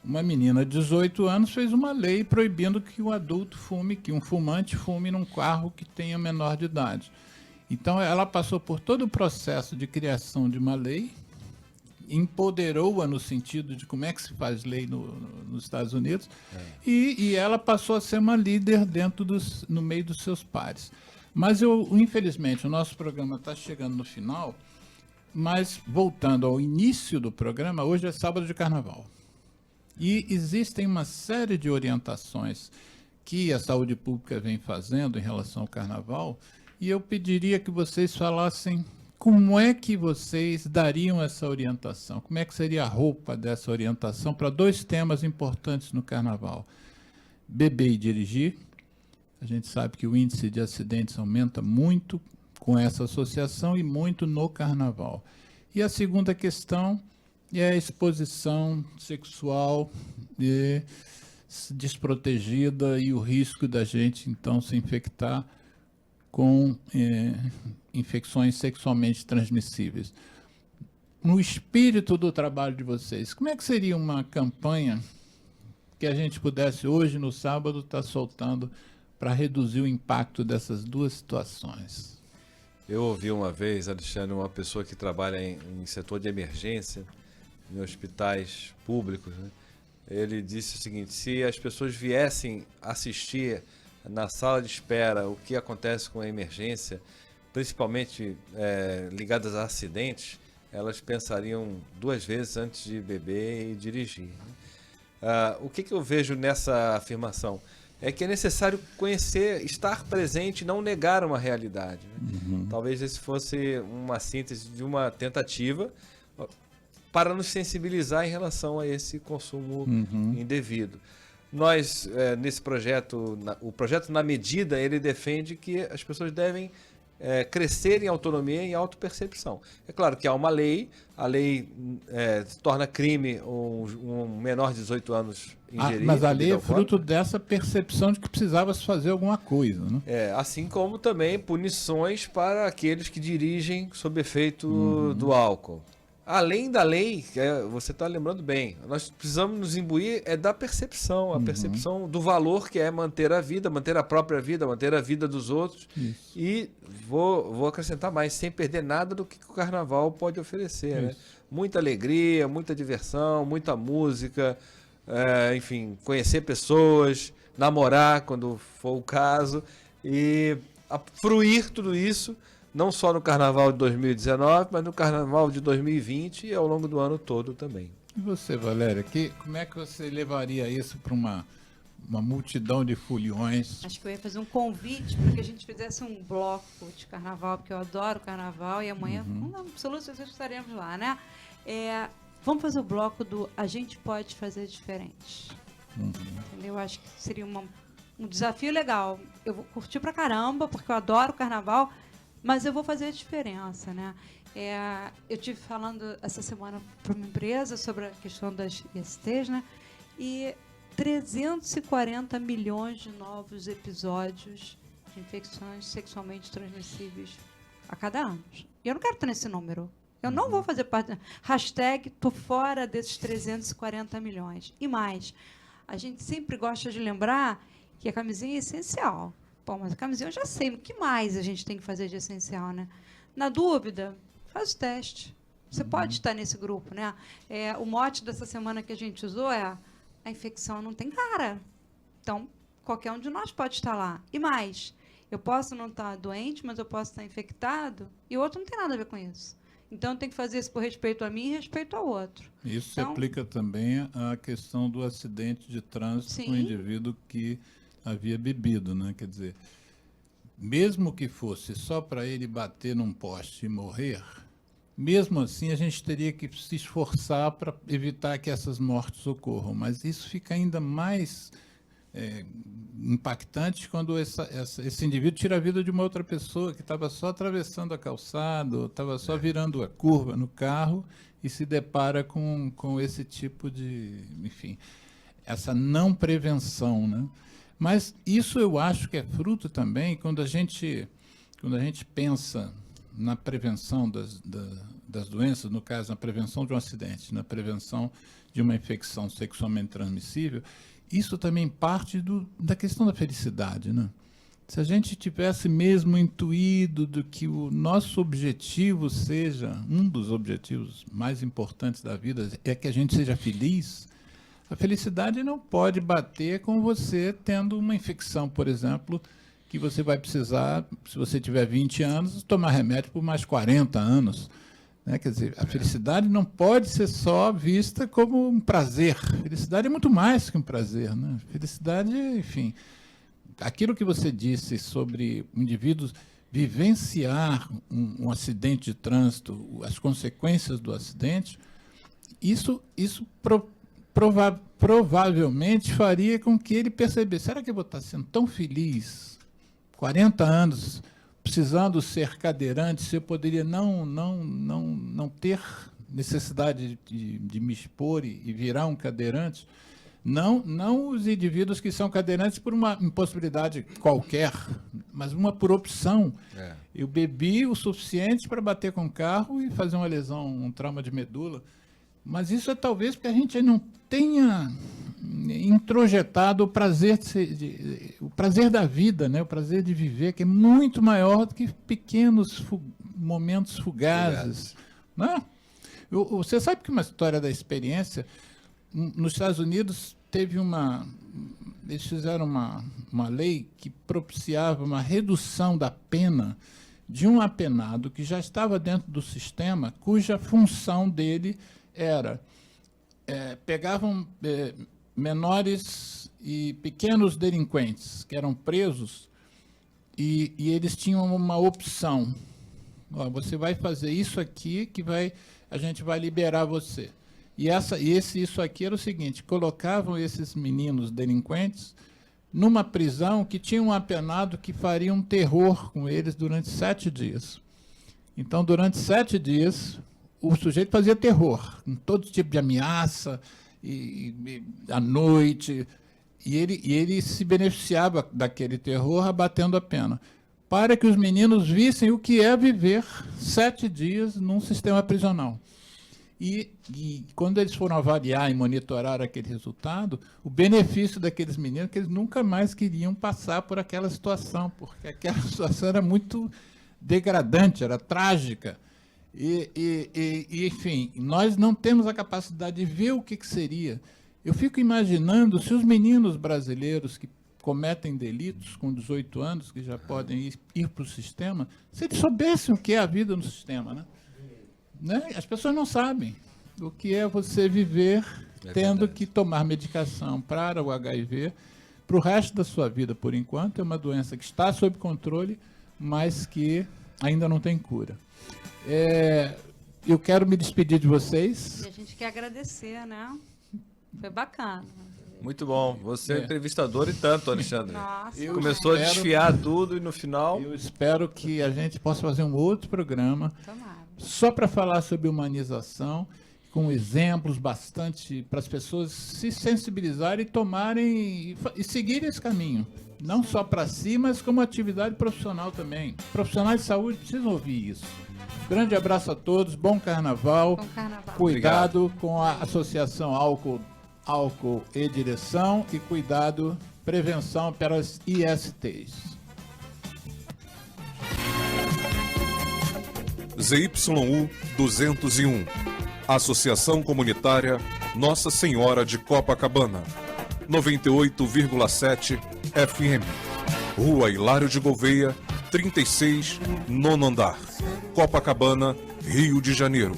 uma menina de 18 anos fez uma lei proibindo que o adulto fume, que um fumante fume num carro que tenha menor de idade. Então ela passou por todo o processo de criação de uma lei, empoderou-a no sentido de como é que se faz lei nos Estados Unidos, e ela passou a ser uma líder no meio dos seus pares. Mas infelizmente, o nosso programa está chegando no final, mas voltando ao início do programa, hoje é sábado de carnaval. E existem uma série de orientações que a saúde pública vem fazendo em relação ao carnaval, e eu pediria que vocês falassem como é que vocês dariam essa orientação? Como é que seria a roupa dessa orientação para 2 temas importantes no carnaval? Beber e dirigir A gente sabe que o índice de acidentes aumenta muito com essa associação e muito no carnaval. E a segunda questão é a exposição sexual desprotegida e o risco da gente, então, se infectar com infecções sexualmente transmissíveis. No espírito do trabalho de vocês, como é que seria uma campanha que a gente pudesse hoje, no sábado, estar soltando para reduzir o impacto dessas duas situações? Eu ouvi uma vez, Alexandre, uma pessoa que trabalha em setor de emergência, em hospitais públicos, né? Ele disse o seguinte: se as pessoas viessem assistir na sala de espera o que acontece com a emergência, principalmente ligadas a acidentes, elas pensariam 2 vezes antes de beber e dirigir, né? O que eu vejo nessa afirmação? É que é necessário conhecer, estar presente e não negar uma realidade, né? Talvez esse fosse uma síntese de uma tentativa para nos sensibilizar em relação a esse consumo indevido. Nós, nesse projeto, o projeto Na Medida, ele defende que as pessoas devem crescer em autonomia e em autopercepção. É claro que há uma lei, a lei torna crime um menor de 18 anos ingerir. Mas a lei é fruto dessa percepção de que precisava se fazer alguma coisa, né? Assim como também punições para aqueles que dirigem sob efeito do álcool. Além da lei, você está lembrando bem, nós precisamos nos imbuir da percepção, a percepção do valor que é manter a vida, manter a própria vida, manter a vida dos outros. Isso. E vou acrescentar mais, sem perder nada do que o carnaval pode oferecer, né? Muita alegria, muita diversão, muita música, enfim, conhecer pessoas, namorar quando for o caso, e fruir tudo isso, não só no Carnaval de 2019, mas no Carnaval de 2020 e ao longo do ano todo também. E você, Valéria, como é que você levaria isso para uma multidão de foliões? Acho que eu ia fazer um convite para que a gente fizesse um bloco de carnaval, porque eu adoro carnaval e amanhã, com absoluta certeza, estaremos lá, né? Vamos fazer o bloco do A Gente Pode Fazer Diferente. Entendeu? Eu acho que seria um desafio legal. Eu vou curtir pra caramba, porque eu adoro carnaval, mas eu vou fazer a diferença, né? Eu estive falando essa semana para uma empresa sobre a questão das ISTs, né? E 340 milhões de novos episódios de infecções sexualmente transmissíveis a cada ano. E eu não quero estar nesse número. Eu não vou fazer parte. Hashtag, tô fora desses 340 milhões. E mais, a gente sempre gosta de lembrar que a camisinha é essencial. Bom, mas a camisinha eu já sei. O que mais a gente tem que fazer de essencial, né? Na dúvida, faz o teste. Você pode estar nesse grupo, né? O mote dessa semana que a gente usou a infecção não tem cara. Então, qualquer um de nós pode estar lá. E mais, eu posso não estar doente, mas eu posso estar infectado, e o outro não tem nada a ver com isso. Então, eu tenho que fazer isso por respeito a mim e respeito ao outro. Isso se aplica também à questão do acidente de trânsito com o indivíduo que havia bebido, né? Quer dizer, mesmo que fosse só para ele bater num poste e morrer, mesmo assim a gente teria que se esforçar para evitar que essas mortes ocorram. Mas isso fica ainda mais impactante quando esse indivíduo tira a vida de uma outra pessoa que estava só atravessando a calçada, estava só virando a curva no carro e se depara com esse tipo de, enfim, essa não prevenção, né? Mas isso eu acho que é fruto também, quando a gente pensa na prevenção das doenças, no caso, na prevenção de um acidente, na prevenção de uma infecção sexualmente transmissível, isso também parte da questão da felicidade, né? Se a gente tivesse mesmo intuído do que o nosso objetivo seja, um dos objetivos mais importantes da vida é que a gente seja feliz, a felicidade não pode bater com você tendo uma infecção, por exemplo, que você vai precisar, se você tiver 20 anos, tomar remédio por mais 40 anos. Né? Quer dizer, a felicidade não pode ser só vista como um prazer. Felicidade é muito mais que um prazer, né? Felicidade, enfim, aquilo que você disse sobre indivíduos vivenciar um acidente de trânsito, as consequências do acidente, isso provavelmente faria com que ele percebesse, será que eu vou estar sendo tão feliz, 40 anos, precisando ser cadeirante, se eu poderia não ter necessidade de me expor e virar um cadeirante? Não os indivíduos que são cadeirantes por uma impossibilidade qualquer, mas uma por opção. Eu bebi o suficiente para bater com o carro e fazer uma lesão, um trauma de medula. Mas isso é talvez porque a gente não tenha introjetado o prazer, o prazer da vida, né? O prazer de viver, que é muito maior do que pequenos momentos fugazes. Né? Você sabe que uma história da experiência, nos Estados Unidos, eles fizeram uma lei que propiciava uma redução da pena de um apenado que já estava dentro do sistema, cuja função dele era pegavam menores e pequenos delinquentes que eram presos e eles tinham uma opção. Você vai fazer isso aqui que a gente vai liberar você. Isso aqui era o seguinte, colocavam esses meninos delinquentes numa prisão que tinha um apenado que faria um terror com eles durante 7 dias. Então, durante 7 dias, o sujeito fazia terror, com todo tipo de ameaça, à noite, e ele se beneficiava daquele terror abatendo a pena, para que os meninos vissem o que é viver 7 dias num sistema prisional. E quando eles foram avaliar e monitorar aquele resultado, o benefício daqueles meninos é que eles nunca mais queriam passar por aquela situação, porque aquela situação era muito degradante, era trágica. Enfim, nós não temos a capacidade de ver o que seria. Eu fico imaginando se os meninos brasileiros que cometem delitos com 18 anos, que já podem ir para o sistema, se eles soubessem o que é a vida no sistema, né? As pessoas não sabem o que é você viver tendo que tomar medicação para o HIV para o resto da sua vida, por enquanto. É uma doença que está sob controle, mas que ainda não tem cura. Eu quero me despedir de vocês. E a gente quer agradecer, né? Foi bacana. Muito bom. Você é entrevistador e tanto, Alexandre. Nossa, começou a desfiar tudo e no final... Eu espero que a gente possa fazer um outro programa Tomara. Só para falar sobre humanização, com exemplos bastante para as pessoas se sensibilizarem e tomarem e seguirem esse caminho. Não só para si, mas como atividade profissional também. Profissionais de saúde precisam ouvir isso. Grande abraço a todos, bom carnaval. Bom carnaval. Cuidado Obrigado. com a associação álcool e direção e cuidado, prevenção para as ISTs. ZYU 201, Associação Comunitária Nossa Senhora de Copacabana, 98,7 FM, Rua Hilário de Gouveia, 36, nono andar, Copacabana, Rio de Janeiro.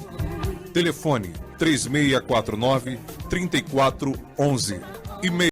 Telefone 3649-3411. E-mail